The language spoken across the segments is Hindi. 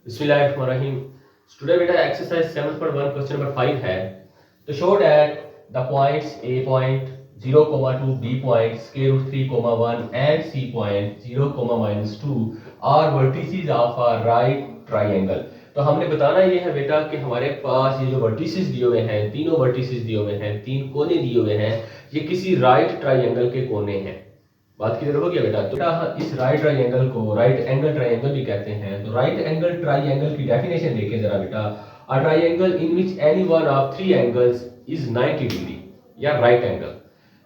Bismillahirrahmanirrahim. Today beta exercise 7.1 question number 5 है to show that the points A point 0, 2, B point square root 3, 1 and C point 0, -2 are vertices of a right triangle. तो हमने बताना ये है बेटा कि हमारे पास ये जो वर्टिसेस दिए हुए हैं, तीनों वर्टिसेस दिए हुए हैं, तीन कोने दिए हुए हैं, ये किसी राइट ट्राइंगल के कोने हैं। बात क्लियर हो गया बेटा। तो बेटा इस राइट ट्राइंगल को राइट एंगल ट्राइंगल भी कहते हैं। तो राइट एंगल ट्राइंगल की डेफिनेशन देखिए जरा बेटा। A triangle in which any one of three angles is 90 degree या राइट एंगल।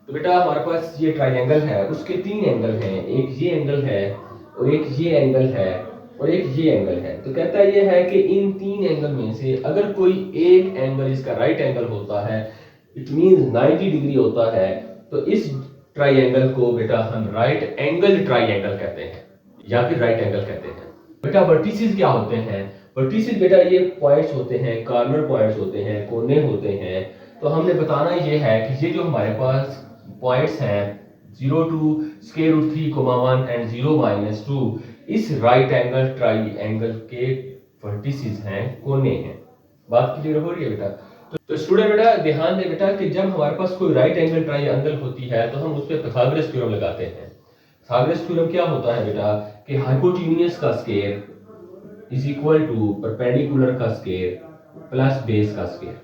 तो बेटा हमारे पास ये ट्राइंगल है, उसके तीन एंगल हैं, एक ये एंगल है और एक ये एंगल है और एक ये एंगल है। तो कहता ये है कि इन तीन एंगल में से अगर कोई एक एंगल इसका राइट एंगल होता है, इट मींस 90 डिग्री होता है, तो इस ट्राइंगल को बेटा हम राइट एंगल ट्राइंगल कहते हैं या फिर राइट एंगल कहते हैं। बेटा वर्टिसेस क्या होते हैं? वर्टिसेस बेटा ये पॉइंट्स होते हैं, कॉर्नर पॉइंट्स होते हैं, कोने होते हैं। तो हमने बताना ये है कि ये जो हमारे पास पॉइंट्स हैं 0 टू स्क्वायर रूट 3, 1 एंड 0, -2 इस राइट एंगल ट्राइंगल के वर्टिसेस हैं, कोने हैं। बात क्लियर हो रही है बेटा? तो स्टूडेंट बेटा ध्यान दे बेटा कि जब हमारे पास कोई राइट एंगल ट्राइंगल होती है तो हम उस पर पाइथागोरस थ्योरम लगाते हैं। पाइथागोरस थ्योरम क्या होता है बेटा कि हाइपोटेन्यूज का square is equal to perpendicular का स्क्वायर प्लस बेस का स्क्वायर।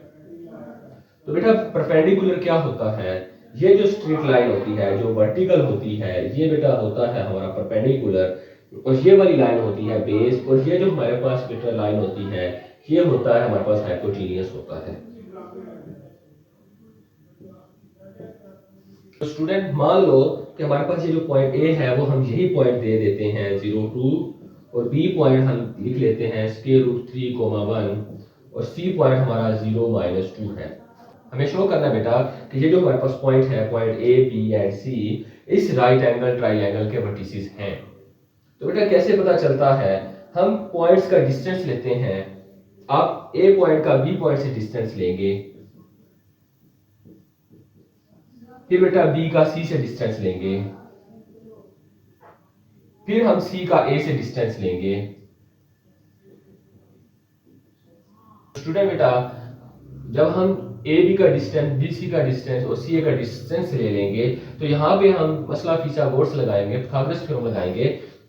तो बेटा परपेंडिकुलर क्या होता है? ये जो स्ट्रेट लाइन होती है, जो वर्टिकल होती है, ये बेटा होता है हमारा परपेंडिकुलर, और ये वाली लाइन होती है बेस, और ये जो हमारे पास बेटा लाइन होती है ये होता है हमारे पास हाइपोटेन्यूज होता है। तो स्टूडेंट मान लो कि हमारे पास ये जो पॉइंट ए है वो हम यही पॉइंट दे देते हैं 0, 2, और बी पॉइंट हम लिख लेते हैं स्क्वायर रूट 3, 1 और सी पॉइंट हमारा 0, -2 है। हमें शो करना बेटा कि ये जो हमारे पास पॉइंट है, पॉइंट ए, बी एंड सी इस राइट एंगल ट्राइंगल के वर्टिसेस हैं। तो बेटा कैसे पता चलता है? हम पॉइंट्स का डिस्टेंस लेते हैं। आप ए पॉइंट का बी पॉइंट से डिस्टेंस लेंगे, फिर बेटा बी का सी से डिस्टेंस लेंगे, फिर हम सी का ए से डिस्टेंस लेंगे। स्टूडेंट बेटा जब हम ए बी का डिस्टेंस, बी सी का डिस्टेंस और सी ए का डिस्टेंस ले लेंगे तो यहाँ पे हम मसला फिसागोरस लगाएंगे, पाइथागोरस थ्योरम लगाएंगे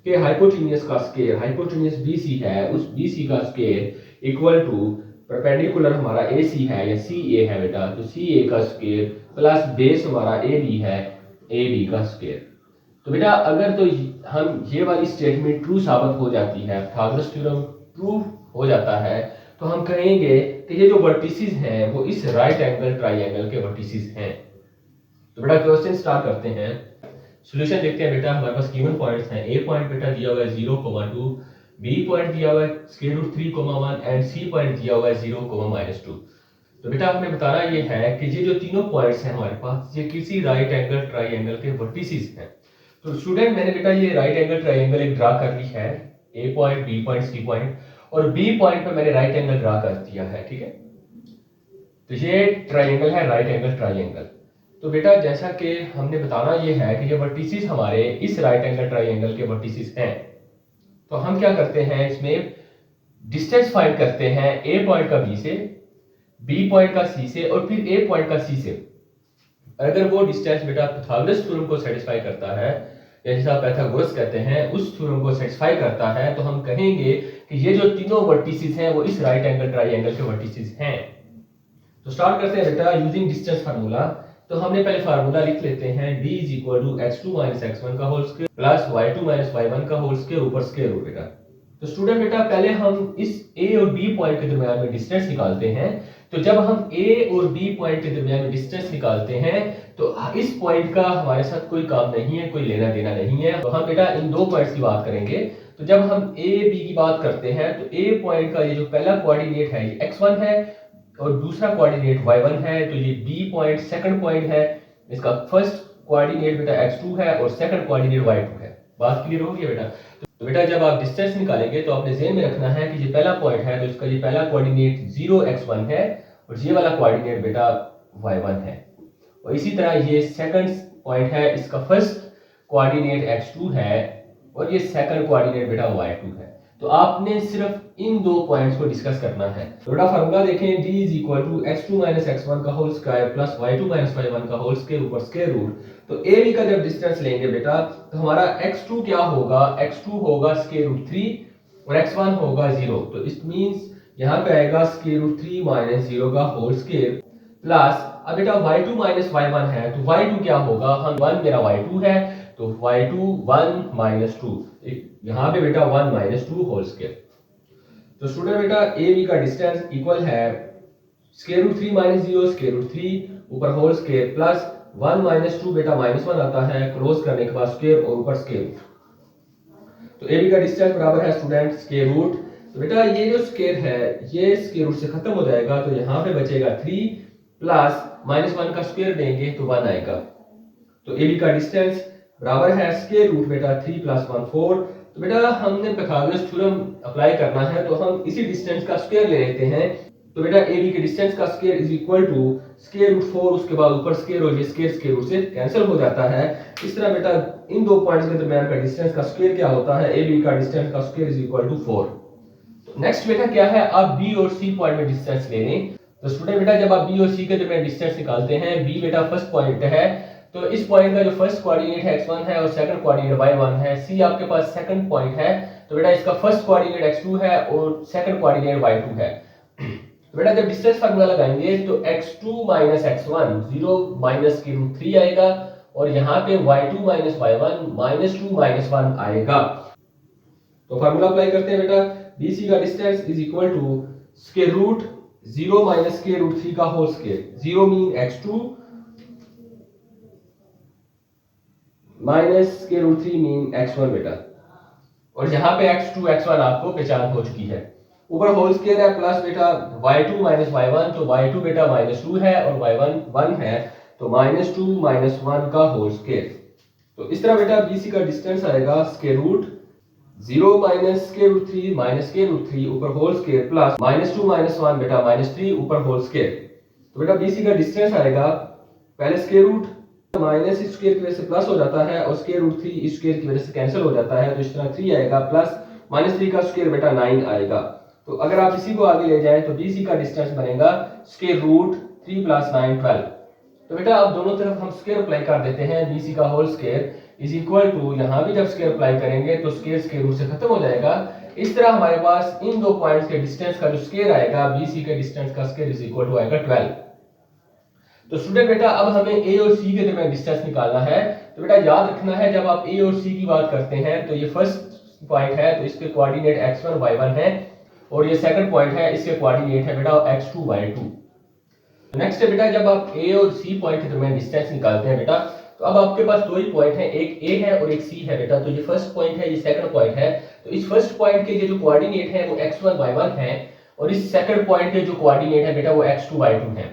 कि हाइपोटेन्यूज का स्क्वायर, हाइपोटेन्यूज बी सी है, उस बी सी का स्क्वायर इक्वल टू परपेंडिकुलर हमारा ए सी है या सी ए है बेटा, तो सी ए का स्क्वायर प्लस बेस हमारा ए बी है, ए बी का स्क्वायर। तो बेटा अगर तो हम ये वाली स्टेटमेंट ट्रू साबित हो जाती है, पाइथागोरस थ्योरम ट्रू हो जाता है, तो हम कहेंगे कि ये जो वर्टिसेस हैं वो इस राइट एंगल ट्राइंगल के वर्टिसेस हैं। तो बेटा क्वेश्चन स्टार्ट करते हैं, सॉल्यूशन देखते हैं। बेटा हमारे पास गिवन पॉइंट्स हैं, ए पॉइंट बेटा दिया हुआ है 0, 2, बी पॉइंट दिया हुआ है square root 3, 1 and C point दिया हुआ है 0, -2। तो बेटा हमें बताना ये है कि ये जो तीनों पॉइंट्स हैं हमारे पास ये किसी राइट एंगल ट्राइंगल के वर्टिसेस हैं। तो स्टूडेंट मैंने बेटा ये राइट एंगल ट्राइंगल एक ड्रा कर ली है, A point, B point, C point, और बी पॉइंट पे मैंने राइट एंगल ड्रा कर दिया है, ठीक है। तो ये ट्राइंगल है राइट एंगल ट्राइंगल। तो बेटा जैसा कि हमने बताना ये है कि ये वर्टिसेस हमारे इस राइट एंगल ट्राइंगल के वर्टिसेस हैं। तो हम क्या करते हैं, इसमें डिस्टेंस फाइंड करते हैं ए पॉइंट का बी से, बी पॉइंट का सी से और फिर ए पॉइंट का सी से। अगर वो डिस्टेंस बेटा पाइथागोरस थ्योरम को सेटिस्फाई करता है या जिसे आप पाइथागोरस कहते हैं उस थ्योरम को सेटिस्फाई करता है, तो हम कहेंगे कि ये जो तीनों वर्टिसेस हैं वो इस राइट एंगल ट्राइंगल के वर्टिसेस हैं। तो स्टार्ट करते हैं बेटा यूजिंग डिस्टेंस फार्मूला। तो हमने पहले फार्मूला लिख लेते हैं, d = x2 - x1 का whole square plus y2 - y1 का होल स्क्वायर ऊपर स्क्वायर रूट बेटा। तो स्टूडेंट बेटा पहले हम इस a और b पॉइंट के दरमियान में डिस्टेंस निकालते हैं। तो जब हम a और b पॉइंट के दरमियान में डिस्टेंस निकालते हैं तो इस पॉइंट का हमारे साथ कोई काम नहीं है, कोई लेना देना नहीं है। तो हम बेटा इन दो पॉइंट्स की बात करेंगे। तो जब हम a b की बात करते हैं तो a पॉइंट का ये जो पहला कोऑर्डिनेट है ये x1 है और दूसरा कोऑर्डिनेट y1 है। तो ये b पॉइंट सेकंड पॉइंट है, इसका फर्स्ट कोऑर्डिनेट बेटा x2 है और सेकंड कोऑर्डिनेट y2 है। बात क्लियर हो गई बेटा? तो बेटा जब आप डिस्टेंस निकालेंगे तो आपने ज़हन में रखना है कि ये पहला पॉइंट है तो इसका ये पहला कोऑर्डिनेट 0x1 है और ये वाला कोऑर्डिनेट बेटा y1 है, और इसी तरह ये सेकंड पॉइंट है, इसका फर्स्ट कोऑर्डिनेट x2 है और ये सेकंड कोऑर्डिनेट बेटा y2 है। तो आपने सिर्फ इन दो पॉइंट्स को डिस्कस करना है। तो बेटा फार्मूला देखें, d is equal to x2 minus x1 का whole square plus y2 minus y1 का होल स्क्वायर ऊपर स्क्वायर रूट। तो a b का जब डिस्टेंस लेंगे बेटा तो हमारा x2 क्या होगा, x2 होगा स्क्वायर रूट 3 और x1 होगा 0। तो इट मींस यहाँ पे आएगा स्क्वायर रूट 3 माइनस 0 का होल स्क्वायर प्लस, अब बेटा y2 माइनस y1 है तो y2 क्या होगा, हम 1 मेरा y2 है तो y2 1 माइनस 2, यहाँ पे बेटा 1 माइनस 2 होल स्क्वायर। तो स्टूडेंट बेटा ए बी का डिस्टेंस इक्वल है square root 3 minus 0 square root 3 ऊपर होल स्क्वायर प्लस 1 माइनस 2 बेटा माइनस 1 आता है, क्रॉस करने के बाद स्क्वायर और ऊपर स्क्वायर। तो ए बी का डिस्टेंस बराबर है स्टूडेंट स्क्वायर रूट, तो बेटा ये जो स्क्वायर है ये स्क्वायर रूट से खत्म हो जाएगा, तो यहाँ पे बचेगा 3 प्लस माइनस 1 का स्क्वायर देंगे तो 1 आएगा। तो ए बी का डिस्टेंस बराबर है स्क्वायर रूट बेटा 3 प्लस 1 4। तो बेटा हमने पाइथागोरस थ्योरम अप्लाई करना है तो हम इसी डिस्टेंस का स्क्वायर ले लेते हैं। तो बेटा ए बी के डिस्टेंस का square is equal to square root 4, उसके बाद ऊपर स्क्वायर और ये स्क्वायर स्क्वायर रूट से कैंसिल हो जाता है। इस तरह बेटा इन दो पॉइंट्स के दरमियान का डिस्टेंस का स्क्वायर क्या होता है, ए बी का डिस्टेंस का स्क्वायर इज इक्वल टू 4। तो नेक्स्ट बेटा क्या है, आप बी और सी पॉइंट में डिस्टेंस ले लें। तो स्टूडेंट बेटा जब आप बी और सी के दरमियान डिस्टेंस निकालते हैं, बी बेटा फर्स्ट पॉइंट है तो इस पॉइंट का जो फर्स्ट कोऑर्डिनेट है x1 है और सेकंड कोऑर्डिनेट y1 है, सी आपके पास सेकंड पॉइंट है तो बेटा इसका फर्स्ट कोऑर्डिनेट x2 है और सेकंड कोऑर्डिनेट y2 है। तो बेटा जब डिस्टेंस फार्मूला लगाएंगे तो x2 माइनस x1 0 माइनस की रूट 3 आएगा और यहाँ पे y2 minus y1 minus 2 minus 1 आएगा। तो फार्मूला अप्लाई करते हैं बेटा, bc का distance is equal to square root 0 minus square root 3 का whole square, 0 mean x2 minus square root 3 mean x1 बेटा, और यहाँ पे x2 x1 आपको पहचान हो चुकी है। ऊपर होल स्क्वायर है प्लस बेटा y2 माइनस y1, तो y2 बेटा माइनस 2 है और y1 1 है तो माइनस 2 माइनस 1 का होल स्क्वायर। तो इस तरह बेटा BC का डिस्टेंस आएगा square root 0 minus square root 3 minus square root 3 ऊपर whole square plus minus 2 minus 1 बेटा माइनस 3 ऊपर होल स्क्वायर। तो बेटा BC का डिस्टेंस आएगा पहले स्क्वायर रूट माइनस स्क्वायर की वजह से प्लस हो जाता है और स्क्वायर रूट 3 स्क्वायर की वजह से कैंसिल हो जाता है, तो इस तरह 3 आएगा प्लस माइनस 3 का स्क्वायर बेटा 9 आएगा। तो अगर आप इसी को आगे ले जाएं तो BC का डिस्टेंस बनेगा स्क्वायर रूट 3 प्लस 9 12। तो बेटा अब दोनों तरफ हम स्क्वायर अप्लाई कर देते हैं, BC का whole square is equal to, यहाँ भी जब स्क्वायर अप्लाई करेंगे तो स्क्वायर स्क्वायर रूट से खत्म हो जाएगा। इस तरह हमारे पास इन दो पॉइंट्स के डिस्टेंस का जो स्क्वायर आएगा BC के डिस्टेंस का स्क्वायर इज इक्वल टू आएगा 12। तो स्टूडेंट बेटा अब हमें ए और सी के दरमियान डिस्टेंस निकालना है। तो बेटा याद रखना है जब आप ए और सी की बात करते हैं तो ये फर्स्ट पॉइंट है तो इसके कोऑर्डिनेट x1 y1 है और ये सेकंड पॉइंट है इसके कोऑर्डिनेट है बेटा x2 y2। नेक्स्ट है बेटा जब आप ए और सी पॉइंट के दरमियान डिस्टेंस निकालते हैं बेटा तो अब आपके पास दो ही पॉइंट है, एक ए है और एक सी है बेटा। तो ये फर्स्ट पॉइंट है, ये सेकंड पॉइंट है। तो इस फर्स्ट पॉइंट के जो कोऑर्डिनेट है वो x1 y1 है और इस सेकंड पॉइंट के जो कोऑर्डिनेट है बेटा वो x2 y2 है।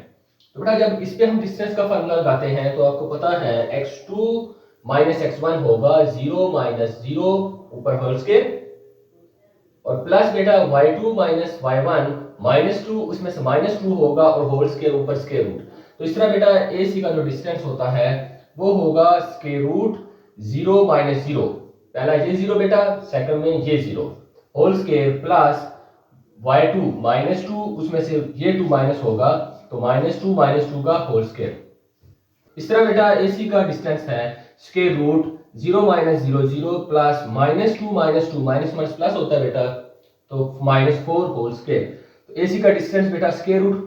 तो बेटा जब इस पे हम डिस्टेंस का फार्मूला लगाते हैं तो आपको पता है x2 माइनस x1 होगा 0 माइनस 0 ऊपर होल स्क्वायर और प्लस बेटा y2 माइनस y1 माइनस 2 उसमें से माइनस 2 होगा और होल स्क्वायर ऊपर स्क्वायर रूट। तो इस तरह बेटा AC का जो डिस्टेंस होता है वो होगा स्क्वायर रूट 0 माइनस 0, पहला ये 0 बेटा, सेकंड में ये 0 whole square plus y2 minus 2 उसमें से ये 2 माइनस होगा तो माइनस 2 का होल स्क्वायर। इस तरह बेटा AC का डिस्टेंस है square root 0 minus 0 0 plus minus 2 minus minus plus होता है बेटा तो माइनस 4 होल स्क्वायर। तो AC का डिस्टेंस बेटा स्क्वायर रूट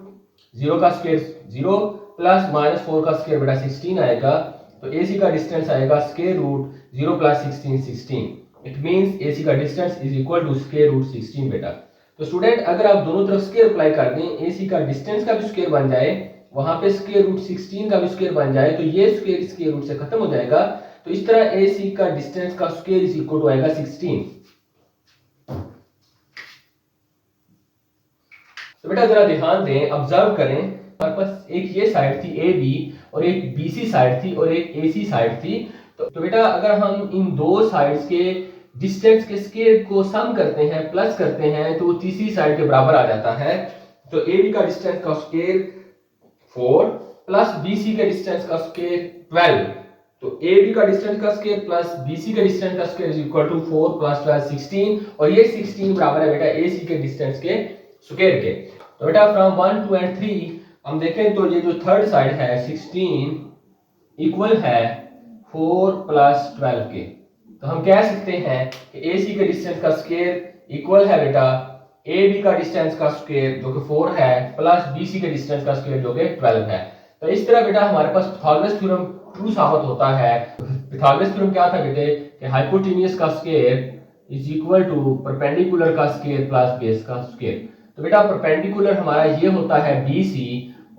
0 का स्क्वायर 0 प्लस माइनस 4 का स्क्वायर बेटा 16 आएगा। तो AC का डिस्टेंस आएगा square root 0 plus 16। It means AC का distance is equal to square root 16 बेटा। तो स्टूडेंट अगर आप दोनों तरफ स्क्वायर अप्लाई कर दें, AC का डिस्टेंस का भी स्क्वायर बन जाए, वहां पे स्क्वायर रूट 16 का भी स्क्वायर बन जाए तो ये स्क्वायर स्क्वायर रूट से खत्म हो जाएगा। तो इस तरह AC का डिस्टेंस का स्क्वायर इज इक्वल टू आएगा 16। तो बेटा जरा ध्यान दें, ऑब्जर्व करें, हमारे पास एक ये साइड थी AB और एक BC साइड थी और एक AC साइड थी। तो बेटा अगर हम इन दो साइड्स के डिस्टेंस के स्क्वायर को सम करते हैं, प्लस करते हैं तो तीसरी साइड के बराबर आ जाता है। तो AB का डिस्टेंस का स्क्वायर 4 प्लस BC के डिस्टेंस का स्क्वायर 12 तो ए बी का डिस्टेंस का स्क्वायर प्लस बी सी का डिस्टेंस का square is equal to 4 plus 12 16 और ये 16 बराबर है बेटा ए सी के डिस्टेंस के स्क्वायर के। तो बेटा फ्रॉम 1 2 एंड 3 हम देखें तो ये जो थर्ड साइड है 16 इक्वल है 4 प्लस 12 के। तो हम कह सकते हैं कि ए सी के डिस्टेंस का स्क्वायर इक्वल है बेटा ए बी का डिस्टेंस का स्क्वायर जो कि 4 है प्लस बी सी के डिस्टेंस का स्क्वायर जो कि 12 है। तो इस तरह बेटा हमारे पास पाइथागोरस थ्योरम ट्रू साबित होता है। पाइथागोरस थ्योरम क्या था बेटे कि हाइपोटेन्यूज का square is equal to perpendicular का स्क्वायर प्लस बेस का स्क्वायर। तो बेटा परपेंडिकुलर हमारा ये होता है बी सी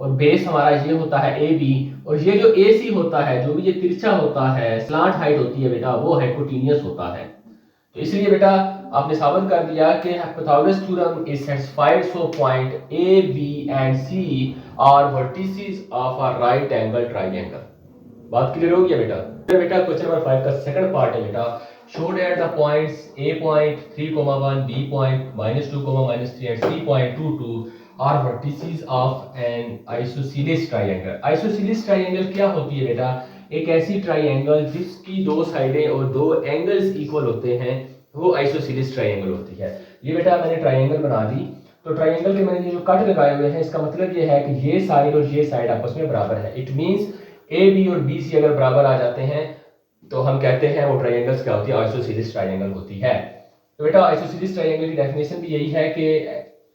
और बेस हमारा ये होता है ए बी और ये जो ए सी होता है जो भी ये तिरछा होता है स्लांट हाइट होती है बेटा वो हाइपोटेन्यूज होता है। तो इसलिए बेटा आपने साबित कर दिया कि Pythagoras theorem is satisfied so point A B and C are vertices of a right angle triangle. बात क्लियर हो गया बेटा। बेटा क्वेश्चन नंबर 5 का सेकंड पार्ट है बेटा show that the points a point 3,1 b point -2, -3 and c point 2, 2 are vertices of an isosceles triangle. Isosceles triangle क्या होती है बेटा एक ऐसी ट्रायंगल जिसकी दो साइडें और दो एंगल्स इक्वल होते हैं वो आइसोसेलेस ट्रायंगल होती है। ये बेटा मैंने ट्रायंगल बना दी। तो ट्रायंगल के मैंने ये जो कट लगाए हुए हैं इसका मतलब ये है कि ये साइड और ये साइड आपस में बराबर है। इट मींस ए बी और बी सी अगर बराबर आ जाते हैं तो हम कहते हैं वो ट्रायंगल्स क्या होती है आइसोसेलेस ट्रायंगल होती है। तो बेटा आइसोसेलेस ट्रायंगल की डेफिनेशन भी यही है कि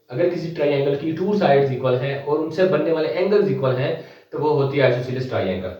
अगर किसी ट्रायंगल की टू साइड्स इक्वल हैं और उनसे बनने वाले एंगल्स इक्वल हैं तो वो होती है आइसोसेलेस ट्रायंगल।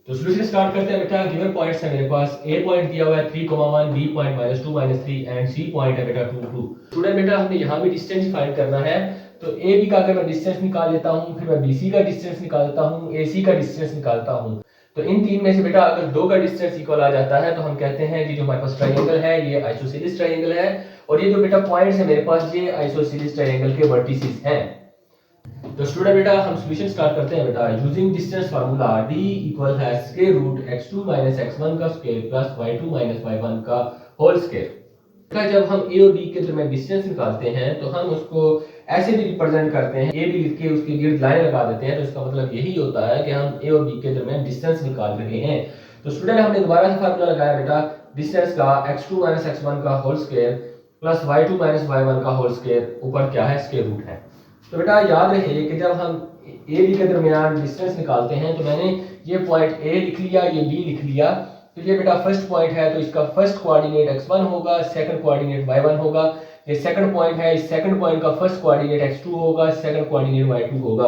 तो सॉल्यूशन स्टार्ट करते हैं बेटा। गिवन पॉइंट्स है मेरे पास ए पॉइंट दिया हुआ है 3,1 B point -2 -3 and C point है बेटा 2 2। स्टूडेंट बेटा हमने यहाँ भी डिस्टेंस फाइंड करना है। तो ए बी का अगर मैं डिस्टेंस निकाल लेता हूँ फिर मैं बी सी का डिस्टेंस निकाल लेता हूँ ए सी का डिस्टेंस निकालता हूँ। तो इन तीन में से बेटा अगर दो का डिस्टेंस इक्वल आ जाता है तो हम कहते हैं कि जो हमारे पास ट्रायंगल है ये आइसोसेलेस ट्रायंगल है और ये जो बेटा पॉइंट्स है मेरे पास ये आइसोसेलेस ट्रायंगल के वर्टिसेस हैं। तो स्टूडेंट बेटा हम सॉल्यूशन स्टार्ट करते हैं बेटा using distance formula d equal है स्क्वायर रूट x2 x1 का स्क्वायर प्लस y2 y1 का होल स्क्वायर। बेटा जब हम a और b के दरमियान डिस्टेंस निकालते हैं तो हम उसको ऐसे भी रिप्रेजेंट करते हैं a b लिख के उसके गिर्द लाइन लगा देते हैं। तो इसका मतलब यही होता है कि हम a और b के दरमियान डिस्टेंस निकाल रहे हैं। तो स्टूडेंट हमने दोबारा से फार्मूला लगाया बेटा डिस्टेंस का x2 x1 का whole square plus y2 y1 का होल स्क्वायर ऊपर क्या है स्क्वायर रूट है। तो बेटा याद रहे कि जब हम ए बी के दरमियान डिस्टेंस निकालते हैं तो मैंने ये पॉइंट ए लिख लिया ये बी लिख लिया। तो ये बेटा फर्स्ट पॉइंट है तो इसका फर्स्ट कोऑर्डिनेट x1 होगा सेकंड कोऑर्डिनेट y1 होगा। ये सेकंड पॉइंट है इस सेकंड पॉइंट का फर्स्ट कोऑर्डिनेट x2 होगा सेकंड कोऑर्डिनेट y2 होगा।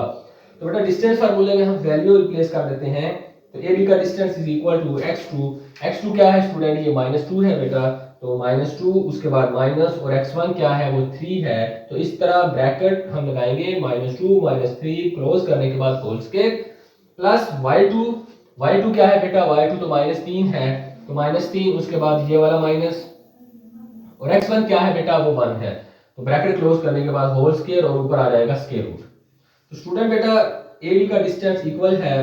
तो बेटा डिस्टेंस फार्मूले में हम वैल्यू रिप्लेस कर देते हैं। तो ए बी का distance is equal to x2 क्या है स्टूडेंट ये -2 है बेटा तो -2 उसके बाद माइनस और x1 क्या है वो 3 है। तो इस तरह ब्रैकेट हम लगाएंगे -2 -3 क्लोज करने के बाद होल स्क्वायर प्लस y2 क्या है बेटा y2 तो -3 है तो -3 उसके बाद ये वाला माइनस और x1 क्या है बेटा वो 1 है। तो ब्रैकेट क्लोज करने के बाद होल स्क्वायर और ऊपर आ जाएगा स्क्वायर रूट। तो स्टूडेंट बेटा ए बी का डिस्टेंस इक्वल है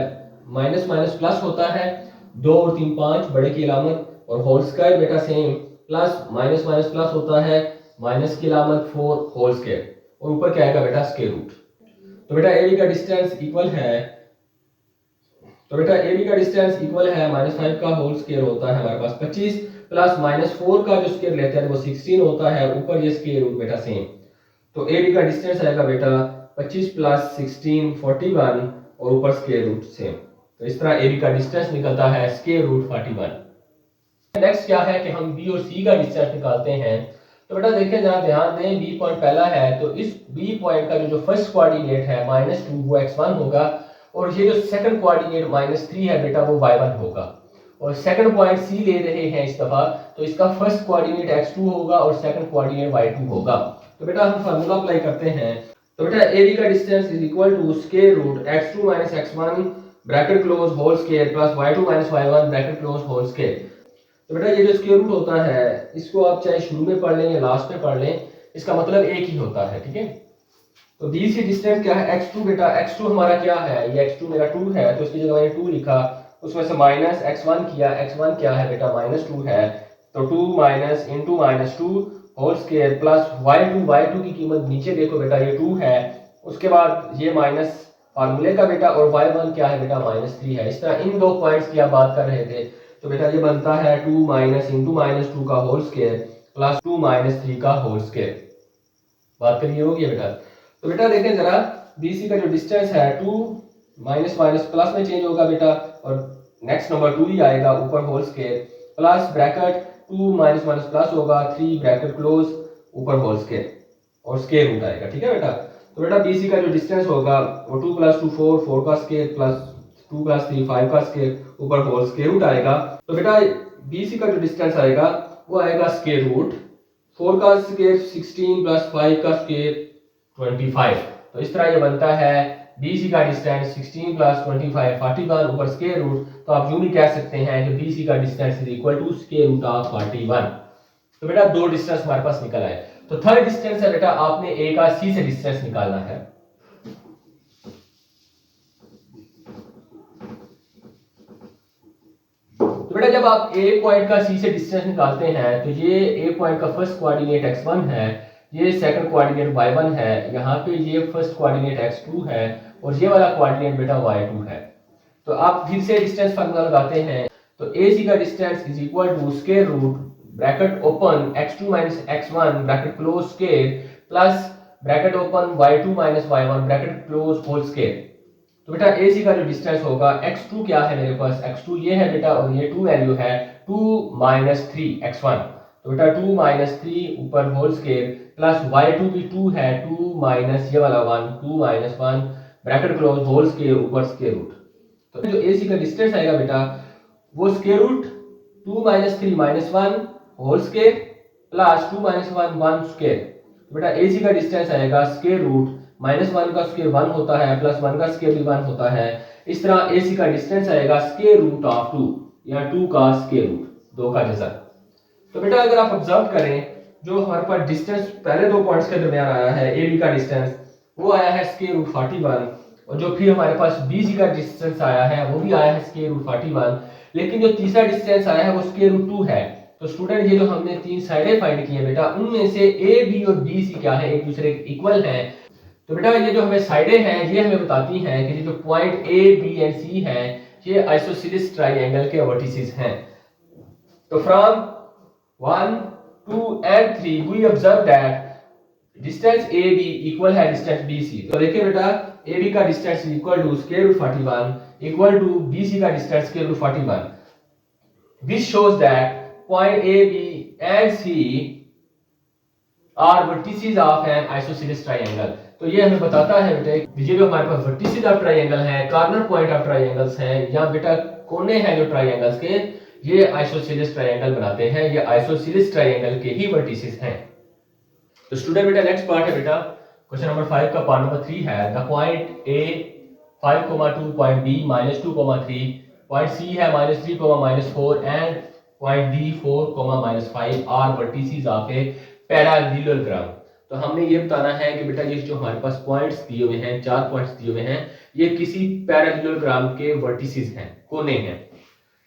माइनस माइनस प्लस होता है 2 और 3 5 बड़े की अलामत और होल स्क्वायर बेटा same plus minus minus plus होता है माइनस की अलामत 4 होल स्क्वायर और ऊपर क्या आएगा बेटा स्क्वायर रूट। तो बेटा ए बी का डिस्टेंस इक्वल है -5 का होल स्क्वायर होता है हमारे पास 25 प्लस -4 का जो स्क्वायर लेते हैं वो 16 होता है ऊपर ये स्क्वायर रूट बेटा सेम। तो ए बी का डिस्टेंस आएगा बेटा 25 प्लस 16 41 और ऊपर स्क्वायर रूट सेम। तो इस तरह ए बी का डिस्टेंस निकलता है स्क्वायर रूट 41। नेक्स्ट क्या है कि हम बी और सी का डिस्टेंस निकालते हैं। तो बेटा देखिए जरा ध्यान दें बी पॉइंट पहला है तो इस बी पॉइंट का जो फर्स्ट कोऑर्डिनेट है -2 वो x1 होगा और ये जो सेकंड कोऑर्डिनेट -3 है बेटा वो y1 होगा और सेकंड पॉइंट सी ले रहे हैं इस दफा तो इसका फर्स्ट कोऑर्डिनेट x2 होगा और सेकंड कोऑर्डिनेट y2 होगा। तो बेटा हम फार्मूला अप्लाई करते हैं। तो बेटा ए बी का distance is equal to square root x2 x1 bracket close whole square plus y2 y1 bracket close whole square. तो बेटा ये जो स्क्वायर रूट होता है इसको आप चाहे शुरू में पढ़ लें या लास्ट में पढ़ लें इसका मतलब एक ही होता है ठीक है। तो बी से डिस्टेंस क्या है x2 बेटा x2 हमारा क्या है ये x2 मेरा 2 है तो इसकी जगह मैंने 2 लिखा उसमें से माइनस x1 किया x1 क्या है बेटा -2 है तो 2 minus into -2 whole square plus y2 की कीमत नीचे देखो बेटा ये 2 है उसके बाद ये माइनस फार्मूले का बेटा, और y1 क्या है बेटा -3 है। इस तरह इन दो पॉइंट्स की आप बात कर रहे थे, तो बेटा ये बनता है 2 माइनस इंटू -2 का होल स्क्वायर प्लस 2 -3 का होल स्क्वायर। बात करिए होगी बेटा। तो बेटा देखें जरा, BC का जो डिस्टेंस है 2 माइनस माइनस प्लस में चेंज होगा बेटा, और नेक्स्ट नंबर 2 ही आएगा ऊपर whole square plus bracket 2 minus minus plus होगा 3 ब्रैकेट क्लोज ऊपर होल स्क्वायर और स्क्वायर रूट आएगा। ठीक है बेटा। तो बेटा BC का जो डिस्टेंस होगा वो 2 + 2 4, 4 का स्क्वायर प्लस 2 + 3 5 का स्क्वायर ऊपर होल स्क्वायर रूट आएगा। तो बेटा BC का जो डिस्टेंस आएगा वो आएगा स्क्वायर रूट 4 का स्क्वायर 16 प्लस 5 का स्क्वायर 25। तो इस तरह ये बनता है BC का डिस्टेंस 16 प्लस 25 41 ऊपर स्क्वायर रूट। तो आप यूं भी कह सकते हैं कि BC का distance is equal to square root of 41। तो बेटा दो डिस्टेंस हमारे पास निकल आए। तो थर्ड डिस्टेंस है बेटा, आपने A का C से डिस्टेंस निकालना है। तो बेटा जब आप A पॉइंट का C से डिस्टेंस निकालते हैं तो ये A पॉइंट का फर्स्ट कोऑर्डिनेट x1 है, ये सेकंड कोऑर्डिनेट y1 है, यहाँ पे ये फर्स्ट कोऑर्डिनेट x2 है और ये वाला कोऑर्डिनेट बेटा y2 है। तो आप फिर से डिस्टेंस फार्मूला लगाते हैं, तो AC का distance is equal to square root bracket open x2 minus x1 bracket close square plus bracket open y2 minus y1 bracket close whole square. तो बेटा AC का जो डिस्टेंस होगा x2 क्या है मेरे पास, x2 ये है बेटा और ये 2 वैल्यू है 2 माइनस 3 x1। तो बेटा 2 माइनस 3 ऊपर होल स्क्वायर प्लस y2 भी 2 है 2 माइनस ये वाला 1 2 minus 1 bracket close whole square ऊपर स्क्वायर रूट। तो जो AC का डिस्टेंस आएगा बेटा वो square root 2 minus 3 minus 1 whole square plus 2 minus 1 1 square. तो बेटा AC का डिस्टेंस आएगा स्क्वायर रूट -1 का स्क्वायर 1 होता है प्लस 1 का स्क्वायर भी 1 होता है। इस तरह AC का डिस्टेंस आएगा स्क्वायर रूट ऑफ 2 या 2 का स्क्वायर रूट, 2 का जज़र। तो बेटा अगर आप ऑब्जर्व करें जो हमारे पास डिस्टेंस पहले दो पॉइंट्स के दरमियान आया है AB का डिस्टेंस वो आया है स्क्वायर रूट 41, और जो फिर हमारे पास BC का डिस्टेंस आया है वो भी आया है स्क्वायर रूट 41, लेकिन जो तीसरा डिस्टेंस आया है वो स्क्वायर रूट 2 है। तो स्टूडेंट ये जो हमने तीन साइडें फाइंड की है बेटा उनमें से AB और BC क्या है, एक दूसरे के इक्वल हैं। तो बेटा ये जो हमें साइडें हैं ये हमें बताती हैं कि ये जो point A, B and C हैं ये आइसोसेलेस ट्रायंगल के वर्टिसेस हैं। तो from 1, 2 and 3 we observe that distance AB equal है डिस्टेंस BC। तो देखिए बेटा AB का distance equal to square root 41 equal to BC का distance square root 41। This shows that point AB and C are vertices of an isosceles triangle. तो ये हमें बताता है बेटा ये जो हमारे पास वर्टिसेस ऑफ ट्रायंगल हैं, कॉर्नर पॉइंट ऑफ ट्रायंगल्स हैं, या बेटा कोने हैं जो ट्रायंगल्स के, ये आइसोसेलेस ट्रायंगल बनाते हैं, ये आइसोसेलेस ट्रायंगल के ही वर्टिसेस हैं। तो स्टूडेंट बेटा नेक्स्ट पार्ट है बेटा क्वेश्चन नंबर 5 का पार्ट नंबर 3 है। The point A 5,2 point B -2,3 point C है -3,-4 and point D 4,-5 are vertices of a parallelogram. तो हमने ये बताना है कि बेटा ये जो हमारे पास पॉइंट्स दिए हुए हैं, 4 पॉइंट्स दिए हुए हैं, ये किसी पैरेललोग्राम के वर्टिसेस हैं, कोने हैं।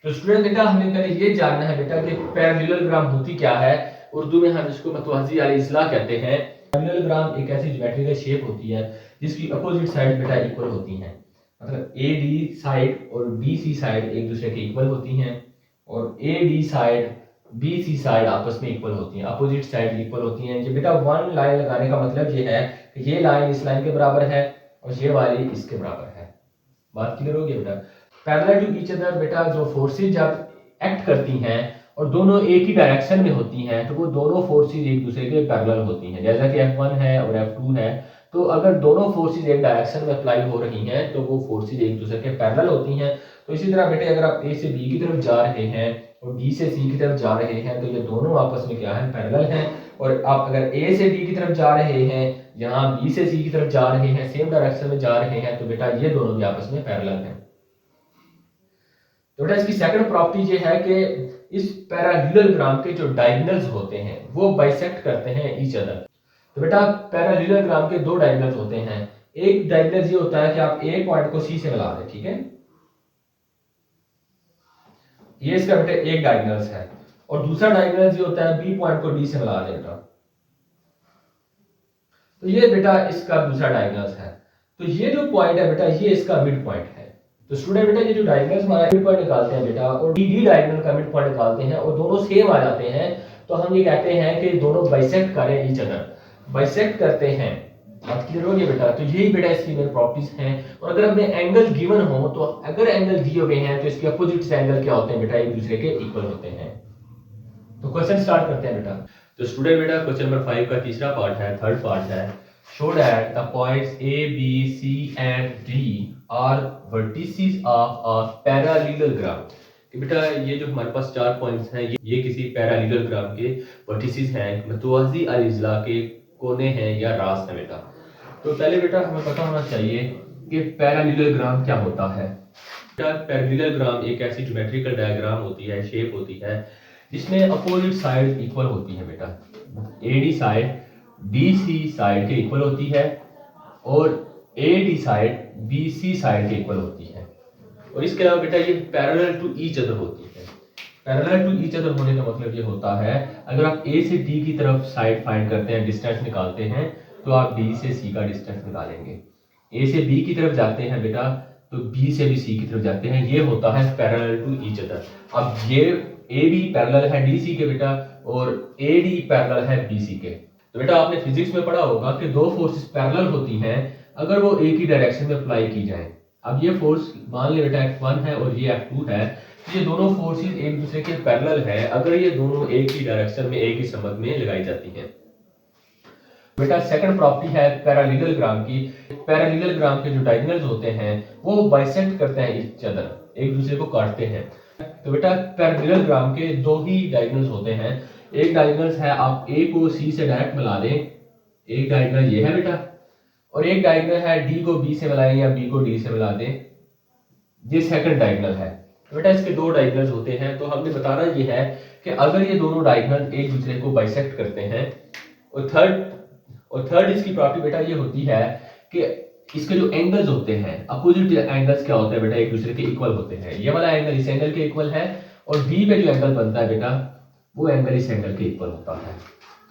तो स्टूडेंट बेटा हमें पहले ये जानना है बेटा कि पैरेललोग्राम होती क्या है। उर्दू में हम इसको मतवाज़ी वाली इस्लाह कहते हैं। पैरेललोग्राम एक ऐसी ज्योमेट्रिकल शेप होती है जिसकी अपोजिट साइड बेटा इक्वल होती हैं, मतलब AD साइड और BC साइड एक दूसरे के इक्वल होती हैं, और AD साइड BC साइड आपस में इक्वल होती हैं, अपोजिट साइड इक्वल होती हैं। ये बेटा वन लाइन लगाने का मतलब ये है कि ये लाइन इस लाइन के बराबर है और ये वाली इसके बराबर है। बात क्लियर होगी बेटा। पैरेलल टू ईच अदर बेटा जो फोर्सेज जब एक्ट करती हैं और दोनों एक ही डायरेक्शन में होती हैं तो वो दोनों फोर्सेज एक दूसरे के पैरेलल होती हैं। जैसा कि F1 है और F2 है, तो अगर दोनों फोर्सेज एक डायरेक्शन में अप्लाई हो रही हैं तो वो फोर्सेज एक दूसरे के पैरेलल होती हैं। तो इसी तरह बेटे अगर आप A से B की तरफ जा रहे हैं और B से C की तरफ जा रहे हैं तो ये दोनों आपस में क्या है, पैरेलल हैं। और आप अगर A से B की तरफ जा रहे हैं, यहाँ B से C की तरफ जा रहे हैं, सेम डायरेक्शन में जा रहे हैं, तो बेटा ये दोनों भी आपस में पैरेलल हैं। तो बेटा इसकी सेकंड प्रॉपर्टी ये है कि इस पैरेललोग्राम के जो डायगोनल्स होते हैं वो बाइसेक्ट करते हैं ईच अदर। तो बेटा पैरेललोग्राम के दो डायगोनल्स होते हैं। एक डायगोनल ये होता है कि आप A पॉइंट को C से मिला दें, ठीक है, ये इसका बेटा एक डायगोनल्स है, और दूसरा डायगोनल ये होता है B पॉइंट को D से मिला दें बेटा, तो ये बेटा इसका दूसरा डायगोनल्स है। तो ये जो पॉइंट है बेटा ये इसका मिड पॉइंट है। तो स्टूडेंट बेटा ये जो डायगोनल्स हमारा मिड पॉइंट निकालते हैं बेटा और डी डी डायगोनल का मिड पॉइंट निकालते हैं और दोनों सेम आ जाते हैं, तो हम ये कहते हैं कि दोनों बाइसेक्ट करें ईच अदर, बाइसेक्ट करते हैं। बात क्लियर हो गई बेटा? तो यही बेटा इसकी मेन प्रॉपर्टीज हैं। और अगर हमें एंगल गिवन हो तो अगर एंगल दिए हुए हैं तो इसके अपोजिट एंगल क्या होते हैं बेटा, एक दूसरे के इक्वल होते हैं। तो क्वेश्चन स्टार्ट करते हैं बेटा। तो स्टूडेंट बेटा क्वेश्चन नंबर 5 का तीसरा पार्ट है, थर्ड पार्ट है। Show that the points A B C and D are vertices of a parallelogram. कि बेटा ये जो हमारे पास 4 पॉइंट्स हैं ये किसी पैरेललोग्राम के वर्टिसेस हैं, मतवाजी अलिज्ला के कोने हैं या रास है बेटा। तो पहले बेटा हमें पता होना चाहिए कि पैरेललोग्राम क्या होता है। बेटा पैरेललोग्राम एक ऐसी ज्योमेट्रिकल डायग्राम होती है, शेप होती है जिसमें अपोजिट साइड इक्वल होती है बेटा। एडी साइड बीसी साइड के इक्वल होती है और एडी साइड बीसी साइड के इक्वल होती है। और इसके अलावा बेटा ये पैरेलल टू ईच अदर होती है। पैरेलल टू ईच अदर होने का मतलब ये होता है अगर आप ए से डी की तरफ साइड फाइंड करते हैं, डिस्टेंस निकालते हैं, तो आप डी से सी का डिस्टेंस निकालेंगे। ए से बी की तरफ जाते हैं बेटा तो बी से भी सी की तरफ जाते हैं, ये होता है पैरेलल टू ईच अदर। अब ये ए बी पैरेलल है डी सी के बेटा और ए डी पैरेलल है बी सी के। तो बेटा आपने फिजिक्स में पढ़ा होगा कि दो फोर्सेस पैरेलल होती हैं अगर वो एक ही डायरेक्शन में अप्लाई की जाए। अब ये फोर्स मान ले बेटा F1 है और ये F2 है, तो ये दोनों फोर्सेस एक दूसरे के पैरेलल है अगर ये दोनों एक ही डायरेक्शन में एक ही समत में लगाई जाती हैं। बेटा सेकंड प्रॉपर्टी है पैरेललोग्राम की। पैरेललोग्राम के जो डायगोनल्स होते हैं वो बाइसेक्ट करते हैं ईच अदर, एक दूसरे को काटते हैं। तो बेटा पैरेललोग्राम के दो ही डायगोनल्स होते हैं। एक डायगोनल्स है आप ए को सी से डायरेक्ट मिला दें, एक डायगोनल ये है बेटा, और एक डायगोनल है डी को बी से मिलाएं या बी को डी से मिला दें, ये सेकंड डायगोनल है। तो बेटा इसके दो डायगोनल्स होते हैं। तो हमने बताना ये है कि अगर ये दोनों डायगोनल एक दूसरे को बाइसेक्ट करते हैं, और थर्ड इसकी प्रॉपर्टी बेटा ये होती है कि इसके जो एंगल्स होते हैं अपोजिट एंगल्स क्या होते हैं बेटा, एक दूसरे के इक्वल होते हैं। ये वाला एंगल इस एंगल के इक्वल है और बी पे जो एंगल बनता है बेटा वो एंगल इस एंगल के इक्वल होता है।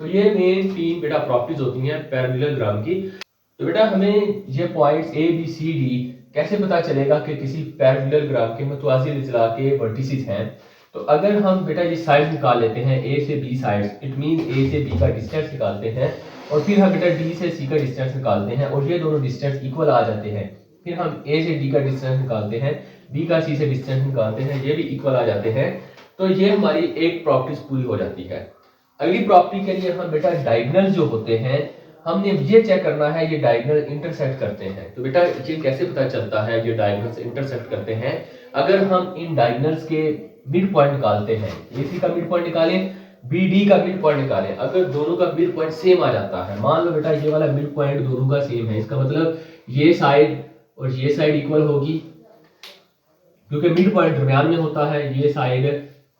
तो ये मेन तीन बेटा प्रॉपर्टीज होती हैं पैरेललोग्राम की। तो बेटा हमें ये points A B C D कैसे पता चलेगा कि किसी पैरेललोग्राम के मुतवाज़ी अज़ला के वर्टिसेस हैं। तो अगर हम बेटा ये साइड निकाल लेते हैं ए से बी साइड, इट मीन ए से बी का डिस्टेंस निकालते हैं और फिर हम बेटा डी से सी का डिस्टेंस निकालते हैं और ये दोनों डिस्टेंस इक्वल आ जाते हैं। फिर हम ए से डी का डिस्टेंस निकालते हैं, बी का सी से डिस्टेंस निकालते हैं, ये भी इक्वल आ जाते हैं। तो ये हमारी एक प्रॉपर्टी पूरी हो जाती है। अगली प्रॉपर्टी के लिए हम बेटा डायगोनल जो होते हैं हमने ये चेक करना है ये डायगोनल इंटरसेक्ट करते हैं। तो बेटा ये कैसे पता चलता है ये डायगोनल्स इंटरसेक्ट करते हैं? अगर हम इन डायगोनल्स के मिड पॉइंट निकालते हैं, ए सी का मिड पॉइंट निकालें, बी डी का मिड पॉइंट निकालें, अगर दोनों का मिड पॉइंट सेम आ जाता है, मान लो बेटा ये वाला मिड पॉइंट दोनों का सेम है, इसका मतलब ये साइड और ये साइड इक्वल होगी क्योंकि मिड पॉइंट दरमियान में होता है। ये साइड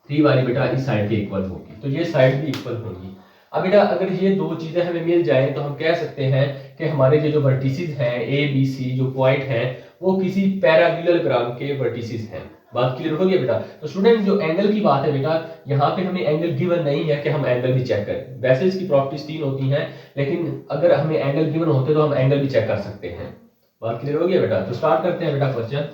3 वाली बेटा इस साइड के इक्वल होगी, तो ये साइड भी इक्वल होगी। अब बेटा अगर ये दो चीजें हमें मिल जाएं तो हम कह सकते हैं कि हमारे जो वर्टिसेस हैं ए बी सी जो पॉइंट हैं वो किसी पैरेललोग्राम के वर्टिसेस हैं। बात क्लियर हो गई बेटा? तो स्टूडेंट जो एंगल की बात है बेटा यहाँ पे हमें एंगल गिवन नहीं है कि हम एंगल भी चेक करें। वैसे इसकी प्रॉपर्टीज 3 होती हैं लेकिन अगर हमें एंगल गिवन होते तो हम एंगल भी चेक कर सकते हैं। बात क्लियर हो गई बेटा? तो स्टार्ट करते हैं बेटा क्वेश्चन।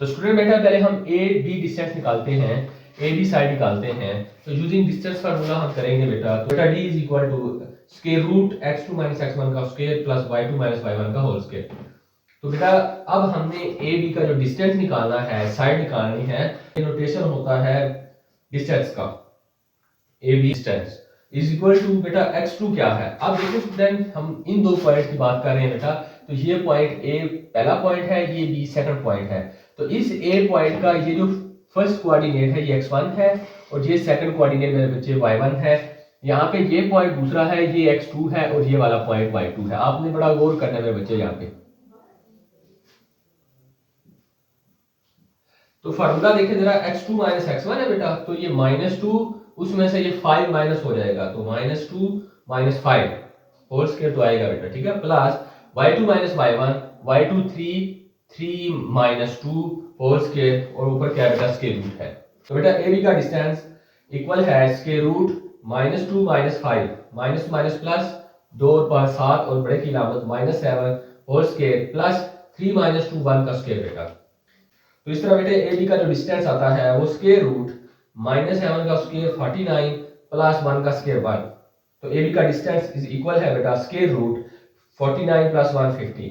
तो स्टूडेंट बेटा पहले हम ए बी डिस्टेंस निकालते हैं, ए बी साइड निकालते हैं। तो यूजिंग डिस्टेंस फार्मूला हम करेंगे बेटा। तो बेटा d is equal to square root x2 minus x1 का square plus y2 minus y1 का होल स्क्वायर। तो बेटा अब हमने ए बी का जो डिस्टेंस निकालना है, साइड निकालनी है, ये नोटेशन होता है डिस्टेंस का, A B distance is equal to बेटा x2 क्या है। अब देखो स्टूडेंट हम इन दो पॉइंट की बात कर रहे हैं बेटा। तो ये पॉइंट ए पहला पॉइंट है, ये बी सेकंड पॉइंट है। तो इस ए पॉइंट का ये जो फर्स्ट कोऑर्डिनेट है ये x1 है और ये सेकंड कोऑर्डिनेट मेरे बच्चे y1 है। यहाँ पे ये पॉइंट दूसरा है, ये x2 है और ये वाला पॉइंट y2 है। आपने बड़ा गौर करना है मेरे बच्चे यहाँ पे। तो फार्मूला देखें जरा, x2 माइनस x1 है बेटा, तो ये -2 उसमें से ये 5 माइनस हो जाएगा, तो -2 माइनस 5 होल स्क्वायर तो आएगा बेटा, ठीक है, plus y2 minus y1, y2 3 minus 2 whole square और ऊपर क्या बेटा स्क्वायर रूट है। तो बेटा ए बी का डिस्टेंस इक्वल है square root -2 minus 5 minus minus plus 2 और 5 7 और बड़े की अलामत -7 होल स्क्वायर प्लस 3 माइनस 2 1 का स्क्वायर बेटा। तो इस तरह बेटे ए बी का जो डिस्टेंस आता है वो स्क्वायर रूट -7 का स्क्वायर 49 प्लस 1 का स्क्वायर 1। तो ए बी का डिस्टेंस इज इक्वल है बेटा स्क्वायर रूट 49 प्लस 1 50।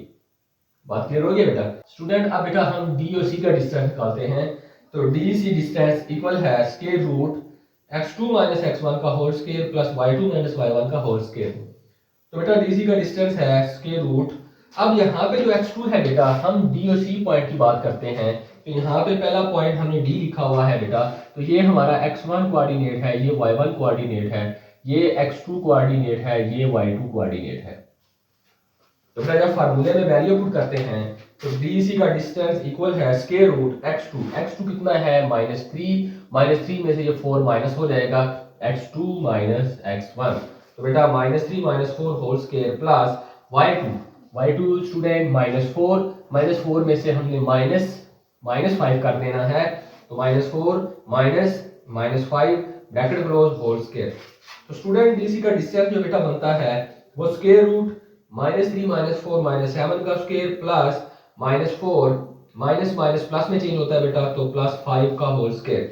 बात क्लियर हो गई बेटा। स्टूडेंट अब बेटा हम डी और सी का डिस्टेंस निकालते हैं। तो डी सी डिस्टेंस इक्वल है square root x2 minus x1 का whole square plus y2 minus y1 का होल स्क्वायर। तो बेटा डी सी का डिस्टेंस है स्क्वायर रूट। अब यहाँ पे जो x2 है बेटा हम डी और सी पॉइंट की बात करते हैं। तो यहाँ पे पहला पॉइंट हमने डी लिखा हुआ है बेटा। तो ये हमारा x1 कोऑर्डिनेट है, ये y1 कोऑर्डिनेट है, ये x2 कोऑर्डिनेट है, ये y2 कोऑर्डिनेट है। तो बेटा जब फार्मूले में वैल्यू पुट करते हैं तो डीसी का डिस्टेंस इक्वल है स्क्वायर रूट x2 कितना है -3 में से ये 4 माइनस हो जाएगा x2 माइनस x1। तो बेटा -3 minus 4 whole square plus y2 student -4 में से हमने -5 कर देना है। तो -4 -5 ब्रैकेट क्लोज होल स्क्वायर। तो स्टूडेंट डीसी का डिस्टेंस जो बेटा बनता है वो स्क्वायर रूट -3 -4 -7 का स्क्वायर प्लस -4 माइनस प्लस में चेंज होता है बेटा तो +5 का होल स्क्वायर।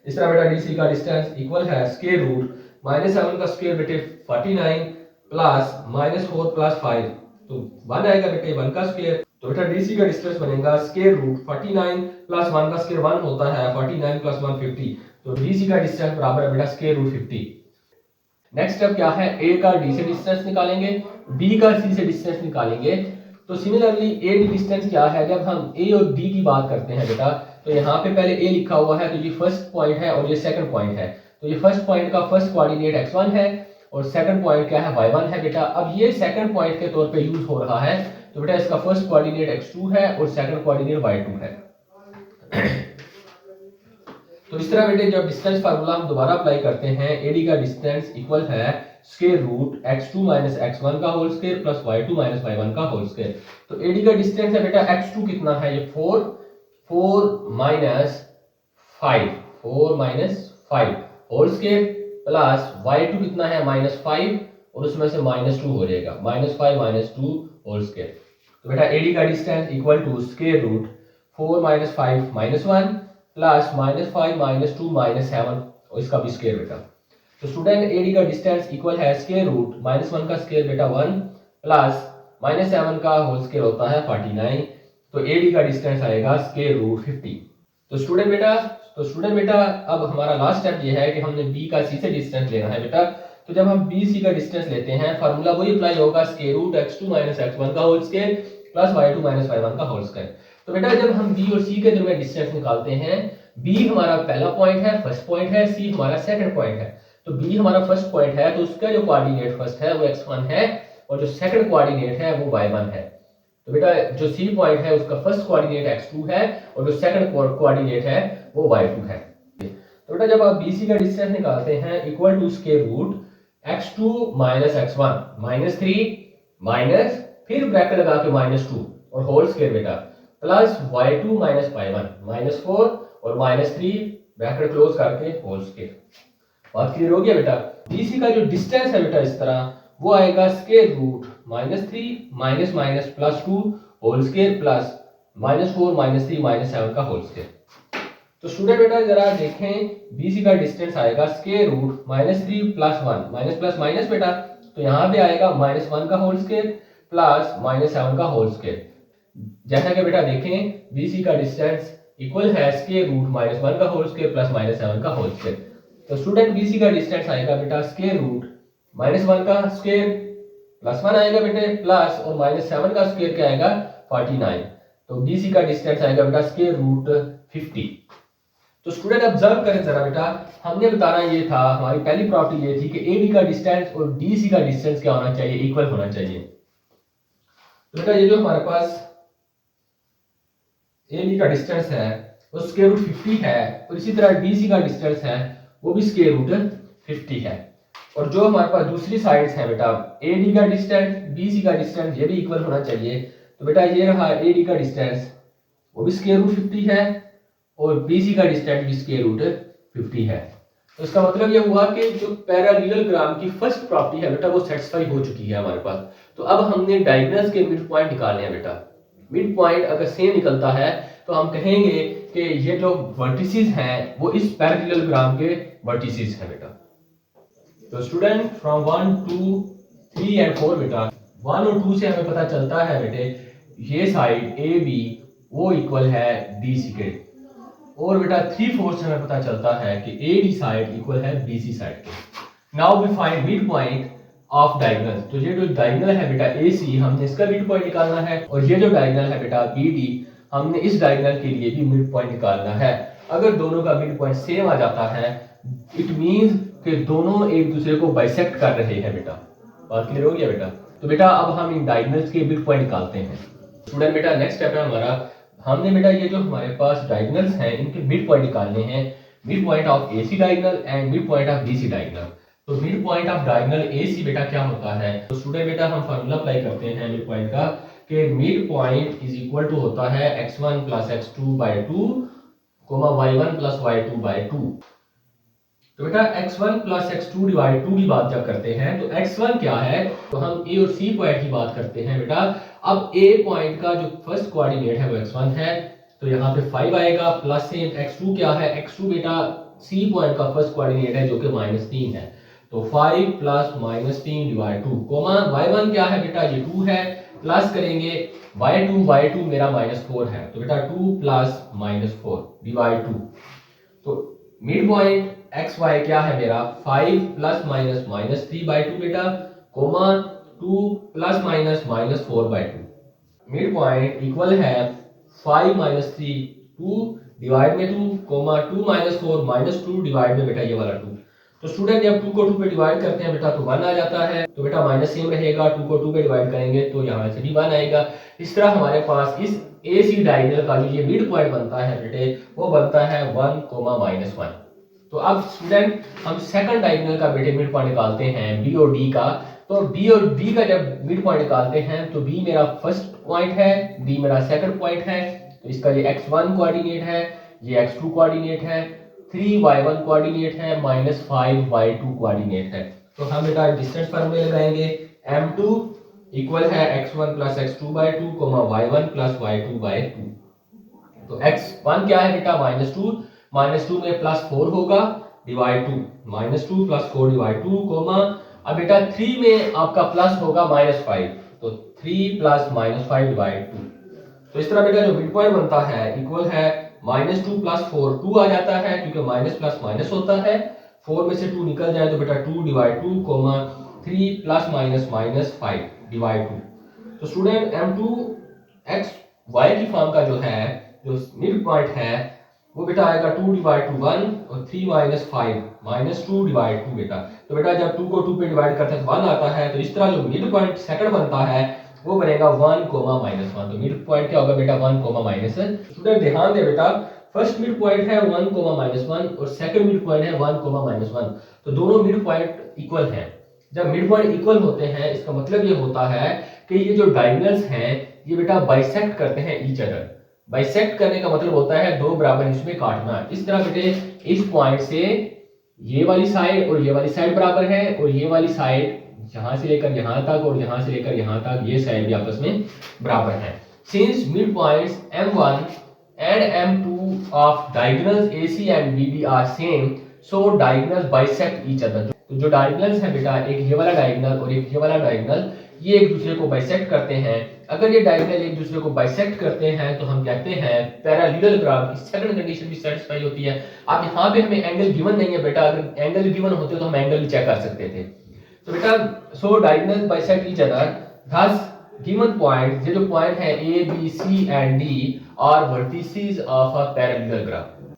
इस तरह बेटा डीसी का डिस्टेंस इक्वल है स्क्वायर रूट -7 का स्क्वायर बेटे 49 प्लस -4 प्लस 5। तो 1 आएगा बेटे 1 का स्क्वायर। तो बेटा डीसी का डिस्टेंस बनेगा स्क्वायर रूट 49 प्लस 1 का स्क्वायर 1 होता है 49 प्लस 1 50। तो डीसी का डिस्टेंस बराबर है बेटा स्क्वायर रूट 50। नेक्स्ट स्टेप क्या है, ए का डी से डिस्टेंस निकालेंगे, बी का सी से डिस्टेंस निकालेंगे। तो सिमिलरली ए डी डिस्टेंस क्या है, जब हम ए और डी की बात करते हैं बेटा तो यहाँ पे पहले ए लिखा हुआ है तो ये फर्स्ट पॉइंट है और ये सेकंड पॉइंट है। तो ये फर्स्ट पॉइंट का फर्स्ट कोऑर्डिनेट x1 है और सेकंड पॉइंट क्या है y1 है बेटा। अब ये सेकंड पॉइंट के तौर पे यूज हो रहा है तो बेटा इसका फर्स्ट कोऑर्डिनेट x2 है और सेकंड कोऑर्डिनेट y2 है। तो इस तरह बेटे जब डिस्टेंस फार्मूला हम दोबारा अप्लाई करते हैं एडी का डिस्टेंस इक्वल है square root x2 minus x1 का whole square plus y2 minus y1 का होल स्क्वायर। तो एडी का डिस्टेंस है बेटा x2 कितना है, ये 4 minus 5 whole square plus y2 कितना है -5 और उसमें से -2 हो जाएगा -5 -2 होल स्क्वायर। तो बेटा एडी का distance equal to square root 4 minus 5 -1 plus -5 -2 -7 और इसका भी स्क्वायर बेटा। तो स्टूडेंट एडी का डिस्टेंस इक्वल है स्क्वायर रूट -1 का स्क्वायर बेटा 1 प्लस -7 का होल स्क्वायर होता है 49। तो एडी का डिस्टेंस आएगा स्क्वायर रूट 50। तो स्टूडेंट बेटा अब हमारा लास्ट स्टेप ये है कि हमने बी का सी से डिस्टेंस लेना है बेटा। तो जब हम बी सी का डिस्टेंस लेते हैं फार्मूला वही अप्लाई होगा square root x2 minus x1 का whole square plus y2 minus y1 का होल स्क्वायर। तो बेटा जब हम बी और सी के दरमियान डिस्टेंस निकालते हैं, बी हमारा पहला पॉइंट है, फर्स्ट पॉइंट है, सी हमारा सेकंड पॉइंट है। तो बी हमारा फर्स्ट पॉइंट है तो उसका जो कोऑर्डिनेट फर्स्ट है वो x1 है और जो सेकंड कोऑर्डिनेट है वो y1 है। तो बेटा जो सी पॉइंट है उसका फर्स्ट कोऑर्डिनेट x2 है और जो सेकंड कोऑर्डिनेट है वो y2 है। तो बेटा जब आप bc का डिस्टेंस निकालते हैं equal to square root x2 minus x1 -3 minus फिर ब्रैकेट लगा के -2 और होल स्क्वायर बेटा प्लस y2 माइनस y1 -4 और -3 ब्रैकेट क्लोज करके होल स्क्वायर। बात क्लियर हो गया बेटा। bc का जो डिस्टेंस है बेटा इस तरह वो आएगा square root -3 minus plus 2 whole square plus -4 -3 -7 का होल स्क्वायर। तो स्टूडेंट बेटा जरा देखें bc का डिस्टेंस आएगा square root -3 plus 1 minus plus minus बेटा। तो यहाँ पे आएगा -1 का होल स्क्वायर प्लस -7 का होल स्क्वायर। जैसा कि बेटा देखें bc का डिस्टेंस इक्वल है स्क्वायर रूट -1 का होल स्क्वायर प्लस -7 का होल स्क्वायर। तो स्टूडेंट bc का डिस्टेंस आएगा बेटा स्क्वायर रूट -1 का स्क्वायर प्लस 1 आएगा बेटे प्लस और -7 का स्क्वायर क्या आएगा 49। तो bc का डिस्टेंस आएगा बेटा स्क्वायर रूट 50। तो स्टूडेंट ऑब्जर्व करें जरा बेटा, हमने बताना ये था, हमारी पहली प्रॉपर्टी ये थी कि एडी का डिस्टेंस और डीसी का डिस्टेंस क्या होना चाहिए, इक्वल होना चाहिए। तो बेटा ये जो हमारे पास एडी का डिस्टेंस है वो स्क्वायर रूट 50 है और इसी तरह डीसी का डिस्टेंस है वो भी स्क्वायर रूट 50 है। और जो हमारे पास दूसरी साइड्स है बेटा एडी का डिस्टेंस बीसी का डिस्टेंस ये भी इक्वल होना चाहिए। तो बेटा ये रहा एडी का डिस्टेंस वो भी स्क्वायर रूट 50 है और BC का डिस्टेंस भी स्क्वायर रूट 50 है। तो इसका मतलब ये हुआ कि जो पैरेललोग्राम की फर्स्ट प्रॉपर्टी है बेटा वो सेटिस्फाई हो चुकी है हमारे पास। तो अब हमने डायगोनल्स के मिड पॉइंट निकालने हैं बेटा। मिड पॉइंट अगर सेम निकलता है तो हम कहेंगे कि ये जो वर्टिसेस हैं वो इस पैरेललोग्राम के वर्टिसेस हैं बेटा। तो स्टूडेंट फ्रॉम 1 2 3 एंड 4 बेटा 1 और 2 से हमें पता चलता है बेटे ये साइड ए बी वो इक्वल है डी सी के, और बेटा 3 4 से हमें पता चलता है कि ए डी साइड इक्वल है बी सी साइड के। Now we find mid point of diagonal. तो ये जो डायगोनल है बेटा ए सी हमने इसका मिड पॉइंट निकालना है, और ये जो डायगोनल है बेटा बी डी हमने इस डायगोनल के लिए भी मिड पॉइंट निकालना है। अगर दोनों का मिड पॉइंट सेम आ जाता है इट मींस कि दोनों एक दूसरे को बाइसेक्ट कर रहे हैं बेटा। बात क्लियर हो गया बेटा? तो बेटा अब हम इन डायगोनल्स के मिड पॉइंट निकालते हैं। स्टूडेंट बेटा नेक्स्ट स्टेप है हमारा, हमने बेटा ये जो हमारे पास डायगोनल्स हैं इनके मिड पॉइंट निकालने हैं। Mid point of A C diagonal and mid point of B C diagonal. तो mid point of diagonal A C बेटा क्या होता है? तो स्टूडेंट बेटा हम फार्मूला अप्लाई करते हैं मिड पॉइंट का कि mid point is equal to होता है x1 plus x2 bye 2 y1 plus y2 bye 2। तो बेटा x1 प्लस x2 डिवाइड 2 की बात जब करते हैं तो x1 क्या है, तो हम a और c पॉइंट की बात करते हैं बेटा। अब a पॉइंट का जो फर्स्ट कोऑर्डिनेट है वो x1 है, तो यहाँ पे 5 आएगा, प्लस से x2 क्या है, x2 बेटा c पॉइंट का फर्स्ट कोऑर्डिनेट है जो कि -3 है, तो 5 प्लस -3 डिवाइड 2 कोमा y1 क्या है बेटा ये 2 है, प्लस करेंगे y2 मेरा -4 है, तो बेटा 2 प्लस -4 डिवाइड 2। तो मिड पॉइंट एक्स वाई क्या है मेरा 5 प्लस माइनस -3/2 बेटा, comma 2 plus minus -4/2। Mid point equal है 5 -3 2 डिवाइड में 2 कोमा 2 -4 -2 डिवाइड में बेटा ये वाला 2। तो स्टूडेंट जब 2 को 2 पे डिवाइड करते हैं बेटा तो 1 आ जाता है, तो बेटा माइनस सेम रहेगा, 2 को 2 पे डिवाइड करेंगे तो यहाँ से भी 1 आएगा। इस तरह हमारे पास इस ए सी डायगोनल का जो ये मिड पॉइंट बनता है बेटे वो बनता है 1 -1। तो अब स्टूडेंट हम सेकंड डायगोनल का बेटे मिड पॉइंट निकालते हैं बी और डी का। तो बी और डी का जब मिड पॉइंट निकालते हैं तो बी मेरा फर्स्ट पॉइंट है, डी मेरा सेकंड पॉइंट है, तो इसका ये x1 कोऑर्डिनेट है, ये x2 कोऑर्डिनेट है, 3y1 कोऑर्डिनेट है, -5y2 कोऑर्डिनेट है। तो हम बेटा डिस्टेंस फार्मूले लगाएंगे, m2 इक्वल है x1 plus x2/2 y1 plus y2/2। तो x1 क्या है बेटा -2 में +4 होगा डिवाइड 2 -2 + 4 डिवाइड 2 कोमा, अब बेटा 3 में आपका प्लस होगा -5, तो 3 + -5 डिवाइड 2। तो इस तरह बेटा जो मिड पॉइंट बनता है इक्वल है -2 + 4 2 आ जाता है क्योंकि माइनस प्लस माइनस होता है, 4 में से 2 निकल जाए तो बेटा 2 डिवाइड 2 कोमा 3 + -5 डिवाइड 2। तो स्टूडेंट m2 x y की फॉर्म का जो है जो मिड पॉइंट है वो बेटा आएगा 2 डिवाइड 2 1 और 3 -5 -2 डिवाइड 2 बेटा। तो बेटा जब 2 को 2 पे डिवाइड करते हैं तो 1 आता है, तो इस तरह जो मिड पॉइंट सेकंड बनता है वो बनेगा 1, -1। तो मिड पॉइंट क्या होगा बेटा 1, -1। स्टूडेंट ध्यान दे बेटा फर्स्ट मिड पॉइंट है 1, -1 और सेकंड मिड पॉइंट है 1, -1। तो दोनों मिड पॉइंट इक्वल हैं। जब मिड पॉइंट इक्वल होते हैं इसका मतलब ये होता है कि ये जो डायगोनल्स हैं ये बेटा बाइसेक्ट करते हैं ईच अदर। बाइसेक्ट करने का मतलब होता है दो बराबर हिस्सों में काटना। इस तरह बेटे इस पॉइंट से ये वाली साइड और ये वाली साइड बराबर है, और ये वाली साइड यहां से लेकर यहां तक और यहां से लेकर यहां तक ये साइड भी आपस में बराबर है। Since mid points m1 and m2 of diagonals AC and BD are same, so diagonals bisect each other। तो जो डायगोनल्स है बेटा एक ये वाला डायगोनल और एक ये वाला डायगोनल ये एक दूसरे को बाइसेक्ट करते हैं। अगर ये डायगोनल एक दूसरे को बाइसेक्ट करते हैं तो हम कहते हैं पैरेललोग्राम की सेकंड कंडीशन भी सेटिस्फाई होती है। अब यहाँ पे हमें एंगल गिवन नहीं है बेटा, अगर एंगल गिवन होते तो हम एंगल भी चेक कर सकते थे। तो बेटा so diagonal bisect each other, thus given point ये जो पॉइंट है A B C and D are vertices of a parallelogram.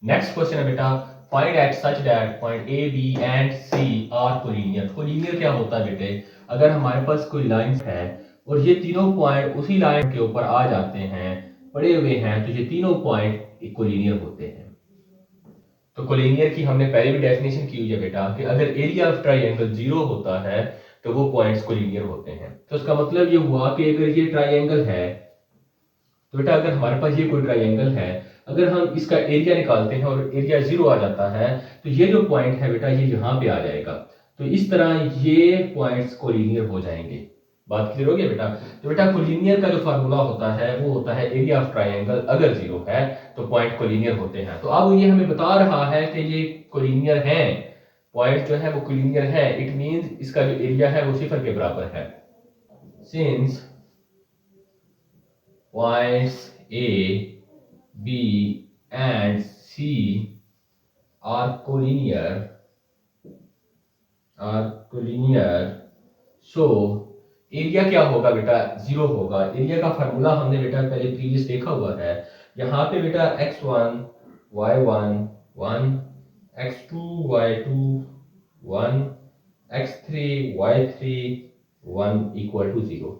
Next question है बेटा find at such that point A B and C are collinear. Collinear क्या होता है बेटे, अगर हमारे पास कोई लाइन है और ये तीनों पॉइंट उसी लाइन के ऊपर आ जाते हैं पड़े हुए हैं तो ये तीनों पॉइंट कोलिनियर होते हैं। तो कोलिनियर की हमने पहले भी डेफिनेशन की हुई है बेटा कि अगर एरिया ऑफ ट्राइंगल 0 होता है तो वो पॉइंट्स कोलिनियर होते हैं। तो इसका मतलब ये हुआ कि अगर ये ट्राइंगल है तो बेटा अगर हमारे पास ये कोई ट्राइंगल है अगर हम इसका एरिया निकालते हैं और एरिया 0 आ जाता है तो ये जो पॉइंट है बेटा ये यहाँ पे आ जाएगा। तो इस तरह ये पॉइंट्स कोलिनियर हो जाएंगे। बात क्लियर हो गया बेटा। तो बेटा कोलिनियर का जो फार्मूला होता है वो होता है एरिया ऑफ ट्राइंगल अगर 0 है तो पॉइंट कोलिनियर होते हैं। तो अब ये हमें बता रहा है कि ये कोलिनियर हैं, पॉइंट जो है वो कोलिनियर है, इट मींस इसका जो एरिया है वो 0 के बराबर है। Since points A, B and C are collinear, so area क्या होगा बेटा 0 होगा। एरिया का फार्मूला हमने बेटा पहले प्रीवियस देखा हुआ है। यहाँ पे बेटा x1 y1 1, x2 y2 1, x3 y3 1 equal to 0।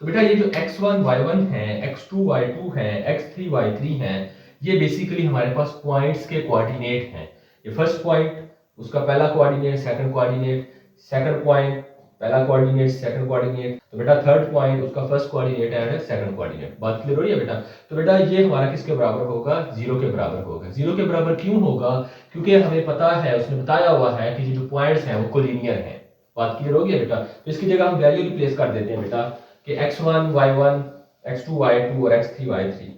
तो बेटा ये जो x1 y1 है, x2 y2 है, x3 y3 है, ये बेसिकली हमारे पास पॉइंट्स के कोऑर्डिनेट हैं। ये फर्स्ट पॉइंट उसका पहला coordinate, second coordinate, second point पहला कोऑर्डिनेट, सेकंड कोऑर्डिनेट, तो बेटा थर्ड पॉइंट उसका first coordinate and second coordinate. बात क्लियर हो रही है बेटा। तो बेटा ये हमारा किसके बराबर होगा 0 के बराबर होगा। 0 के बराबर क्यों होगा, क्योंकि हमें पता है, उसने बताया हुआ है कि जो पॉइंट्स हैं वो कोलिनियर हैं। बात क्लियर हो गई बेटा। तो इसकी जगह हम वैल्यू रिप्लेस कर देते हैं बेटा कि x1 y1 x2 y2 और x3 y3।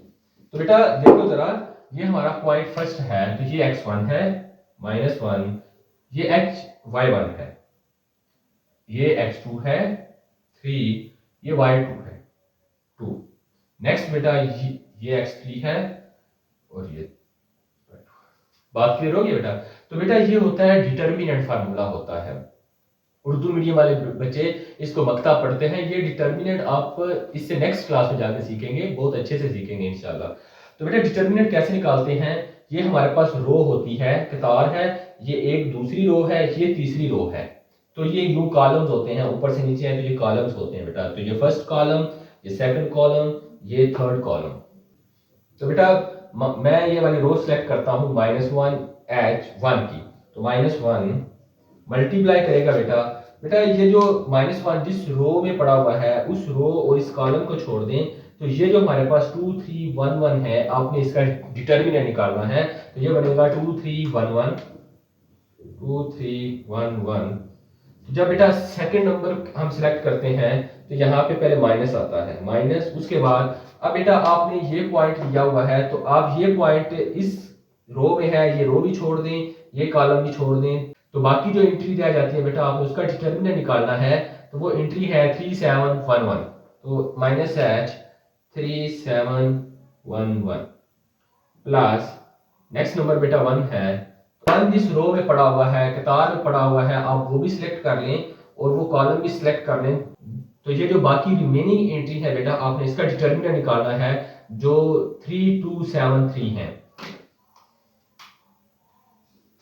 तो बेटा देखो जरा, ये हमारा पॉइंट फर्स्ट है तो ये x1 है -1, ये y1 है, ये x2 है 3, ये y2 है 2। नेक्स्ट बेटा ये x3 है और ये y2। बात क्लियर हो गई बेटा। तो बेटा ये होता है डिटर्मिनेंट फार्मूला होता है। उर्दू मीडियम वाले बच्चे इसको मक्ता पढ़ते हैं। ये डिटर्मिनेंट आप इससे नेक्स्ट क्लास में जाकर सीखेंगे, बहुत अच्छे से सीखेंगे इंशाल्लाह। तो बेटा डिटर्मिनेंट कैसे निकालते हैं, ये हमारे पास रो होती है, कतार है, ये एक दूसरी रो है, ये तीसरी रो है। तो ये यूं कॉलम्स होते हैं, ऊपर से नीचे हैं तो ये कॉलम्स होते हैं बेटा। तो ये फर्स्ट कॉलम, ये सेकंड कॉलम, ये थर्ड कॉलम। तो बेटा मैं ये वाली रो सेलेक्ट करता हूँ -1 की। तो -1 मल्टीप्लाई करेगा बेटा ये जो -1 जिस रो में पड़ा हुआ है उस रो और इस कॉलम को छोड़ दें तो ये जो हमारे पास 2 3 1 1 है, आपने इसका डिटर्मिनेंट निकालना है। तो ये बनेगा 2 3 1 1 2 3 1 1। तो जब बेटा सेकंड नंबर हम सिलेक्ट करते हैं तो यहाँ पे पहले माइनस आता है, माइनस, उसके बाद अब बेटा आपने ये पॉइंट लिया हुआ है तो आप ये पॉइंट इस रो में है, ये रो भी छोड़ दें, ये कॉलम भी छोड़ दें। तो बाकी जो एंट्री रह जाती है बेटा आपने उसका डिटर्मिनेंट निकालना है। तो वो एंट्री है 3711। तो -h 3711 प्लस नेक्स्ट नंबर बेटा 1 है। 1 जिस रो में पड़ा हुआ है, कतार में पड़ा हुआ है, आप वो भी सिलेक्ट कर लें और वो कॉलम भी सिलेक्ट कर लें। तो ये जो बाकी रिमेनिंग एंट्री है बेटा आपने इसका डिटर्मिनेंट निकालना है जो 3273 है।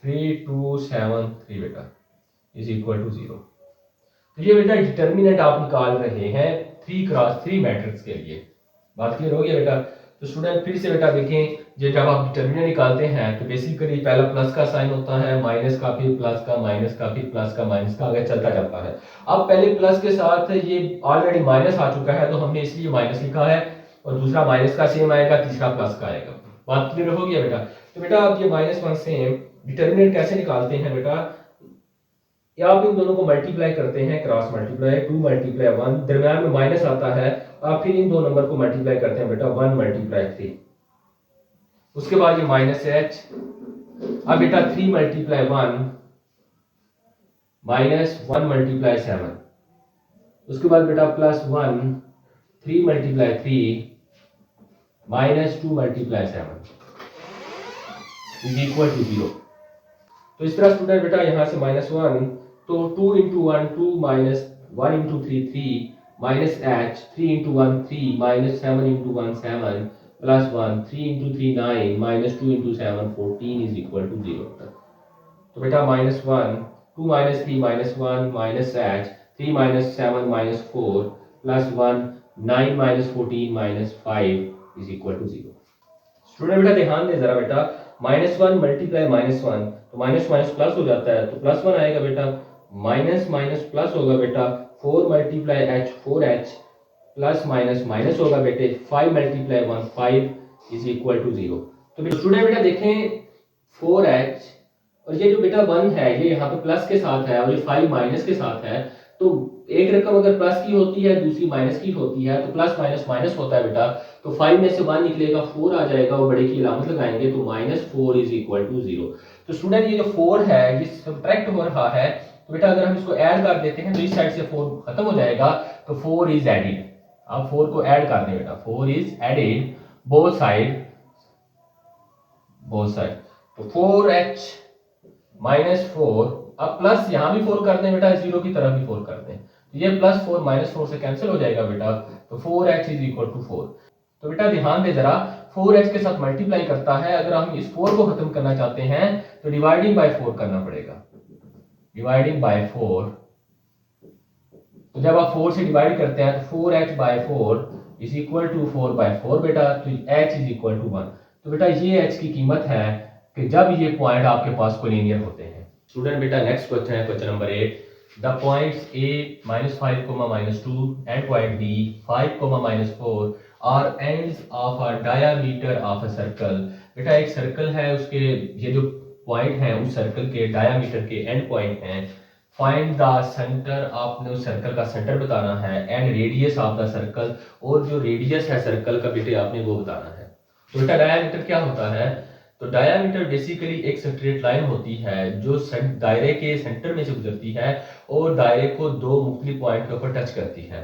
3273 बेटा इज इक्वल टू 0। तो ये बेटा डिटर्मिनेंट आप निकाल रहे हैं 3x3 मैट्रिक्स के लिए। बात क्लियर हो गया बेटा। तो स्टूडेंट फिर से बेटा देखें, ये जब आप डिटर्मिनेंट निकालते हैं तो बेसिकली पहला प्लस का साइन होता है, माइनस का, फिर प्लस का, माइनस का, फिर प्लस का, माइनस का, आगे चलता जाता है। अब पहले प्लस के साथ ये ऑलरेडी माइनस आ चुका है तो हमने इसलिए माइनस लिखा है, और दूसरा माइनस का सेम आएगा, तीसरा प्लस का आएगा। बात क्लियर हो गया बेटा। तो बेटा आप ये -1 सेम डिटर्मिनेंट कैसे निकालते हैं बेटा, या आप इन दोनों को मल्टीप्लाई करते हैं, क्रॉस मल्टीप्लाई, 2 मल्टीप्लाई 1, दरम्यान में माइनस आता है, आप फिर इन दो नंबर को मल्टीप्लाई करते हैं बेटा 1 मल्टीप्लाई 3, उसके बाद ये -h, अब बेटा 3 मल्टीप्लाई 1 -1 मल्टीप्लाई 7, उसके बाद बेटा +1 3 multiply 3 -2 multiply 7 is equal to 0। तो इस तरह स्टूडेंट बेटा यहाँ से -1, तो 2 × 1 2 -1 × 3 3 -h 3 × 1 3 -7 × 1 7 +1 3 × 3 9 -2 × 7 14 इज इक्वल टू 0। तो बेटा -1 2 -3 -1 -h 3 -7 -4 +1 9 -14 -5 is equal to 0। Student बेटा ध्यान दें जरा बेटा, -1 मल्टीप्लाई -1 तो माइनस माइनस प्लस हो जाता है, तो +1 आएगा बेटा, माइनस माइनस प्लस होगा बेटा, 4 multiply h 4h, plus minus minus होगा बेटे, 5 मल्टीप्लाई 1 5 इज इक्वल टू 0। तो स्टूडेंट बेटा देखें 4h और ये जो बेटा 1 है ये यहाँ पे प्लस के साथ है और ये 5 माइनस के साथ है। तो एक रकम अगर प्लस की होती है दूसरी माइनस की होती है तो प्लस माइनस माइनस होता है बेटा। तो 5 में से 1 निकलेगा 4 आ जाएगा और बड़े की अलामत लगाएंगे तो -4 इज इक्वल टू 0। तो स्टूडेंट ये जो 4 है ये सब्ट्रैक्ट हो रहा है तो बेटा अगर हम इसको ऐड कर देते हैं तो इस साइड से 4 खत्म हो जाएगा तो 4 इज एडिड। आप 4 को ऐड कर दें बेटा 4 इज एडिड बोथ साइड तो 4h -4 अब प्लस यहाँ भी 4 कर दें बेटा 0 की तरफ भी 4 कर दें तो ये +4 -4 से कैंसिल हो जाएगा बेटा। तो 4h इज इक्वल टू 4। तो बेटा ध्यान दे जरा 4h के साथ मल्टीप्लाई करता है। अगर हम इस 4 को खत्म करना चाहते हैं तो डिवाइडिंग बाय 4 करना पड़ेगा। डिवाइडिंग बाय 4 तो जब आप 4 से डिवाइड करते हैं तो 4h/4 इज इक्वल टू 4/4 बेटा। तो h इज इक्वल टू 1। तो बेटा ये h की कीमत है कि जब ये पॉइंट आपके पास कोलिनियर होते हैं। स्टूडेंट बेटा नेक्स्ट क्वेश्चन है question number 8। The points a -5, -2 and point b 5, -4 are ends of a diameter of a circle. बेटा एक सर्कल है उसके ये जो पॉइंट है उस सर्कल के डायामीटर के एंड पॉइंट हैं। फाइंड द सेंटर आपने उस सर्कल का सेंटर बताना है and radius of the circle और जो रेडियस है सर्कल का बेटे आपने वो बताना है। तो बेटा डायामीटर क्या होता है? तो डायामीटर बेसिकली एक स्ट्रेट लाइन होती है जो दायरे के सेंटर में से गुजरती है और दायरे को दो मुख्तलिफ पॉइंट के ऊपर टच करती है।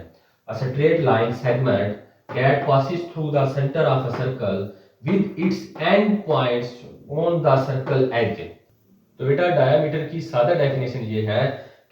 A straight line segment that passes through the center of a circle with its end points on the circle edge। तो बेटा डायामीटर की सादा डेफिनेशन ये है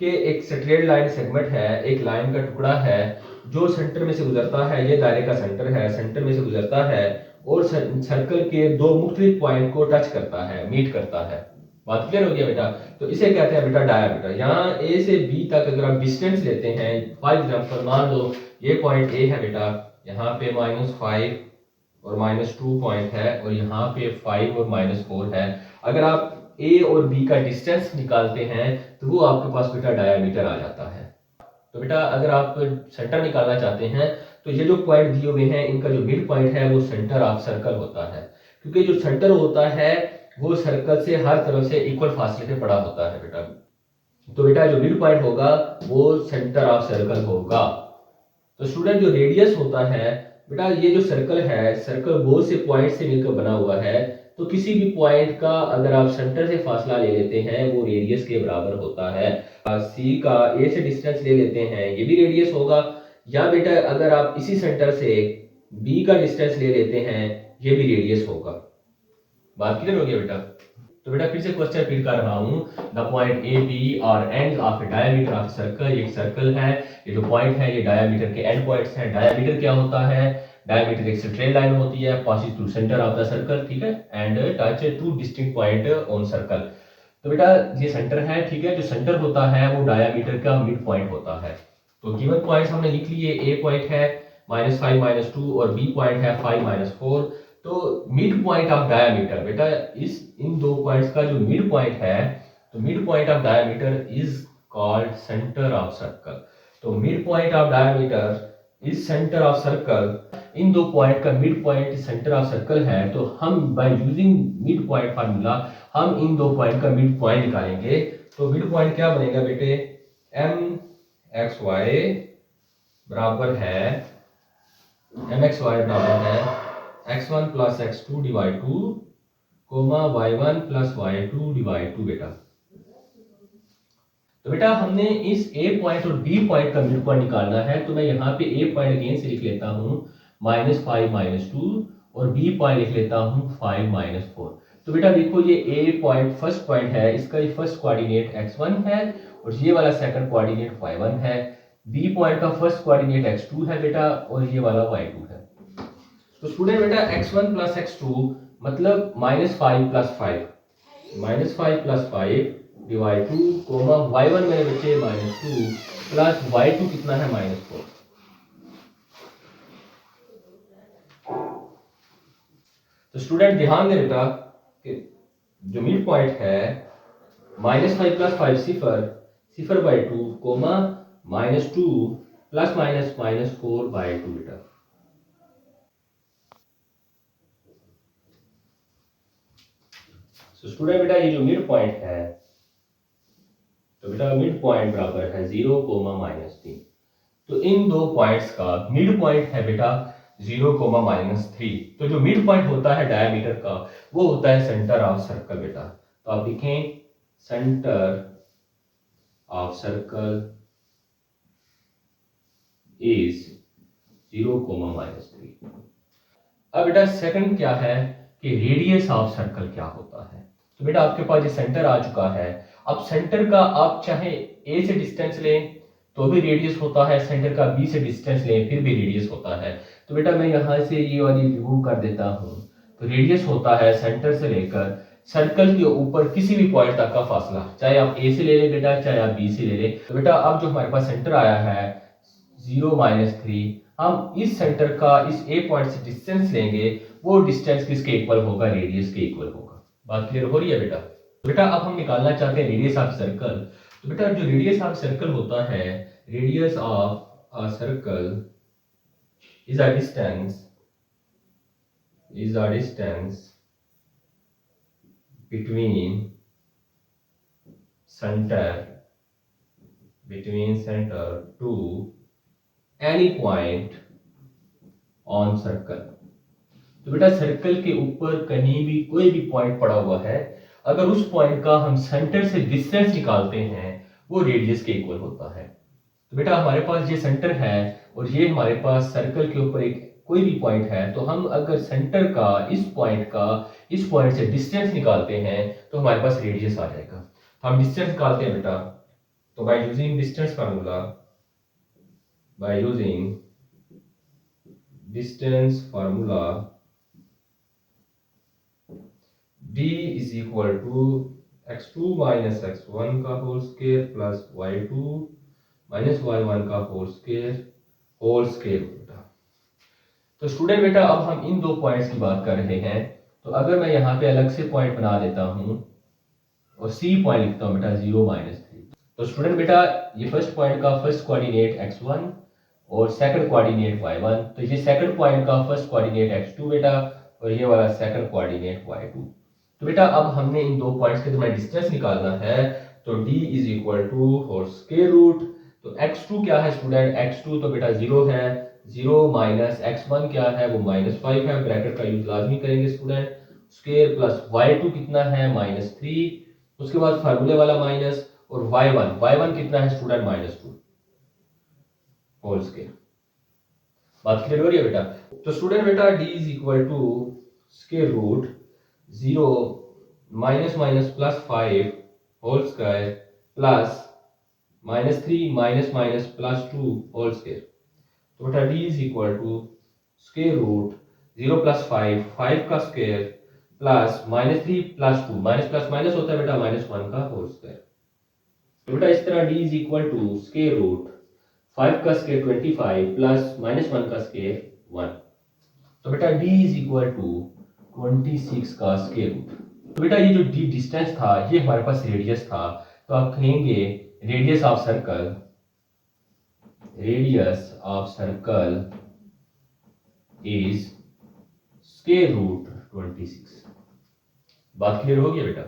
कि एक स्ट्रेट लाइन सेगमेंट है, एक लाइन का टुकड़ा है जो सेंटर में से गुजरता है। ये दायरे का सेंटर है, सेंटर में से गुजरता है और सर्कल के दो मुख्तलिफ पॉइंट को टच करता है, मीट करता है। बात क्लियर हो गया बेटा? तो इसे कहते हैं बेटा डायामीटर। यहाँ ए से बी तक अगर आप डिस्टेंस लेते हैं, फॉर एग्जांपल मान लो ये पॉइंट ए है बेटा, यहाँ पे -5 और -2 पॉइंट है और यहाँ पे 5 और -4 है। अगर आप ए और बी का डिस्टेंस निकालते हैं तो वो आपके पास बेटा डायामीटर आ जाता है। तो बेटा अगर आप सेंटर निकालना चाहते हैं तो ये जो पॉइंट दिए हुए हैं इनका जो मिड पॉइंट है वो सेंटर ऑफ सर्कल होता है, क्योंकि जो सेंटर होता है वो सर्कल से हर तरफ से इक्वल फासले पे पड़ा होता है बेटा। तो बेटा जो मिड पॉइंट होगा वो सेंटर ऑफ सर्कल होगा। तो स्टूडेंट जो रेडियस होता है बेटा, ये जो सर्कल है सर्कल बहुत से पॉइंट से मिलकर बना हुआ है। तो किसी भी पॉइंट का अगर आप सेंटर से फासला ले लेते हैं वो रेडियस के बराबर होता है। सी का ए से डिस्टेंस ले लेते हैं ये भी रेडियस होगा, या बेटा अगर आप इसी सेंटर से बी का डिस्टेंस ले लेते हैं ये भी रेडियस होगा। बात क्लियर हो गया बेटा? तो बेटा फिर से क्वेश्चन रिपीट कर रहा हूँ। द पॉइंट ए बी और end of diameter of circle. एक सर्कल है, ये जो पॉइंट है ये डायमीटर के एंड पॉइंट्स हैं। डायमीटर क्या होता है? डायमीटर एक स्ट्रेट लाइन होती है passing through centre of the circle, ठीक है, and touch two distinct point on circle. तो बेटा ये सेंटर है, ठीक है, जो सेंटर होता है वो डायमीटर का मिड पॉइंट होता है। तो गिवन पॉइंट्स हमने लिख लिए। ए पॉइंट है -5 -2 और बी पॉइंट है 5 -4। तो मिड पॉइंट ऑफ डायमीटर बेटा इन दो पॉइंट्स का जो मिड पॉइंट है, तो mid point of diameter is called centre of circle. तो mid point of diameter is centre of circle. इन दो पॉइंट का mid point centre of circle है। तो हम by using mid point formula हम इन दो पॉइंट का मिड पॉइंट निकालेंगे। तो मिड पॉइंट क्या बनेगा बेटे? mxy बराबर है x1 plus x2 divide 2 y1 plus y2 divide 2 बेटा। तो बेटा हमने इस a पॉइंट और b पॉइंट का मिड पॉइंट निकालना है। तो मैं यहाँ पे a पॉइंट अगेन से लिख लेता हूँ -5 -2 और b पॉइंट लिख लेता हूँ 5 -4। तो बेटा देखो ये a पॉइंट फर्स्ट पॉइंट है, इसका ये फर्स्ट कोऑर्डिनेट x1 है और ये वाला सेकंड कोऑर्डिनेट y1 है। b पॉइंट का फर्स्ट कोऑर्डिनेट x2 है बेटा और ये वाला y2 है। तो स्टूडेंट बेटा x1 प्लस x2 मतलब -5 प्लस 5 डिवाइड 2 y1 मेरे बच्चे -2 प्लस y2 कितना है -4। तो स्टूडेंट ध्यान दें बेटा कि जो मिड पॉइंट है -5 प्लस 5 0/2 -2 प्लस -4/2 बेटा। तो स्टूडेंट बेटा ये जो मिड पॉइंट है, तो बेटा मिड पॉइंट बराबर है 0, -3। तो इन दो पॉइंट्स का मिड पॉइंट है बेटा 0, -3। तो जो मिड पॉइंट होता है डायमीटर का वो होता है सेंटर ऑफ सर्कल बेटा। तो आप लिखें सेंटर ऑफ सर्कल इज 0, -3। अब बेटा सेकंड क्या है कि रेडियस ऑफ सर्कल क्या होता है। तो बेटा आपके पास ये सेंटर आ चुका है। अब सेंटर का आप चाहे ए से डिस्टेंस लें तो भी रेडियस होता है, सेंटर का बी से डिस्टेंस लें फिर भी रेडियस होता है। तो बेटा मैं यहाँ से ये वाली रिमूव कर देता हूँ। तो रेडियस होता है सेंटर से लेकर सर्कल के ऊपर किसी भी पॉइंट तक का फासला, चाहे आप ए से ले लें बेटा चाहे आप बी से ले लें। तो बेटा अब जो हमारे पास सेंटर आया है 0, -3, हम इस सेंटर का इस ए पॉइंट से डिस्टेंस लेंगे, वो डिस्टेंस किसके इक्वल होगा, रेडियस के इक्वल होगा। बात क्लियर हो रही है बेटा। बेटा अब हम निकालना चाहते हैं रेडियस ऑफ सर्कल। तो बेटा जो रेडियस ऑफ सर्कल होता है, radius of a circle is a distance between center to any point on circle। तो बेटा सर्कल के ऊपर कहीं भी कोई भी पॉइंट पड़ा हुआ है, अगर उस पॉइंट का हम सेंटर से डिस्टेंस निकालते हैं वो रेडियस के इक्वल होता है। तो बेटा हमारे पास ये सेंटर है और ये हमारे पास सर्कल के ऊपर एक कोई भी पॉइंट है, तो हम अगर सेंटर का इस पॉइंट से डिस्टेंस निकालते हैं तो हमारे पास रेडियस आ जाएगा। हम डिस्टेंस निकालते हैं बेटा, तो by using distance formula, d is equal to x2 minus x1 का whole square plus y2 minus y1 का होल स्क्वायर बेटा। तो स्टूडेंट बेटा अब हम इन दो पॉइंट्स की बात कर रहे हैं। तो अगर मैं यहाँ पे अलग से पॉइंट बना देता हूँ और सी पॉइंट लिखता हूँ बेटा 0, -3। तो स्टूडेंट बेटा ये फर्स्ट पॉइंट का फर्स्ट कोऑर्डिनेट x1 और सेकंड कोऑर्डिनेट y1, तो ये सेकंड पॉइंट का फर्स्ट कोऑर्डिनेट x2 बेटा और ये वाला सेकंड कोऑर्डिनेट y2। तो बेटा अब हमने इन दो पॉइंट्स के दरमियान डिस्टेंस निकालना है। तो d इज इक्वल टू और स्क्वायर रूट, तो x2 क्या है स्टूडेंट, x2 तो बेटा 0 है, 0 माइनस x1 क्या है वो -5 है, ब्रैकेट का यूज लाजमी करेंगे स्टूडेंट, स्क्वायर प्लस y2 कितना है -3, उसके बाद फार्मूले वाला माइनस, और y1 कितना है स्टूडेंट -2 होल स्क्वायर। बात क्लियर हो रही है बेटा। तो स्टूडेंट बेटा d is equal to square root 0 minus minus plus 5 whole square plus -3 minus minus plus 2 whole square. तो बेटा d is equal to square root 0 plus 5 का square plus -3 plus 2, minus plus minus होता है बेटा -1 का होल स्क्वायर। तो बेटा इस तरह d is equal to square root 5 का स्क्वायर 25 प्लस -1 का स्क्वायर 1। तो बेटा d इज इक्वल टू 26 का स्क्वायर रूट। तो बेटा ये जो d डिस्टेंस था ये हमारे पास रेडियस था। तो आप कहेंगे radius of circle is square root 26। बात क्लियर हो गया बेटा।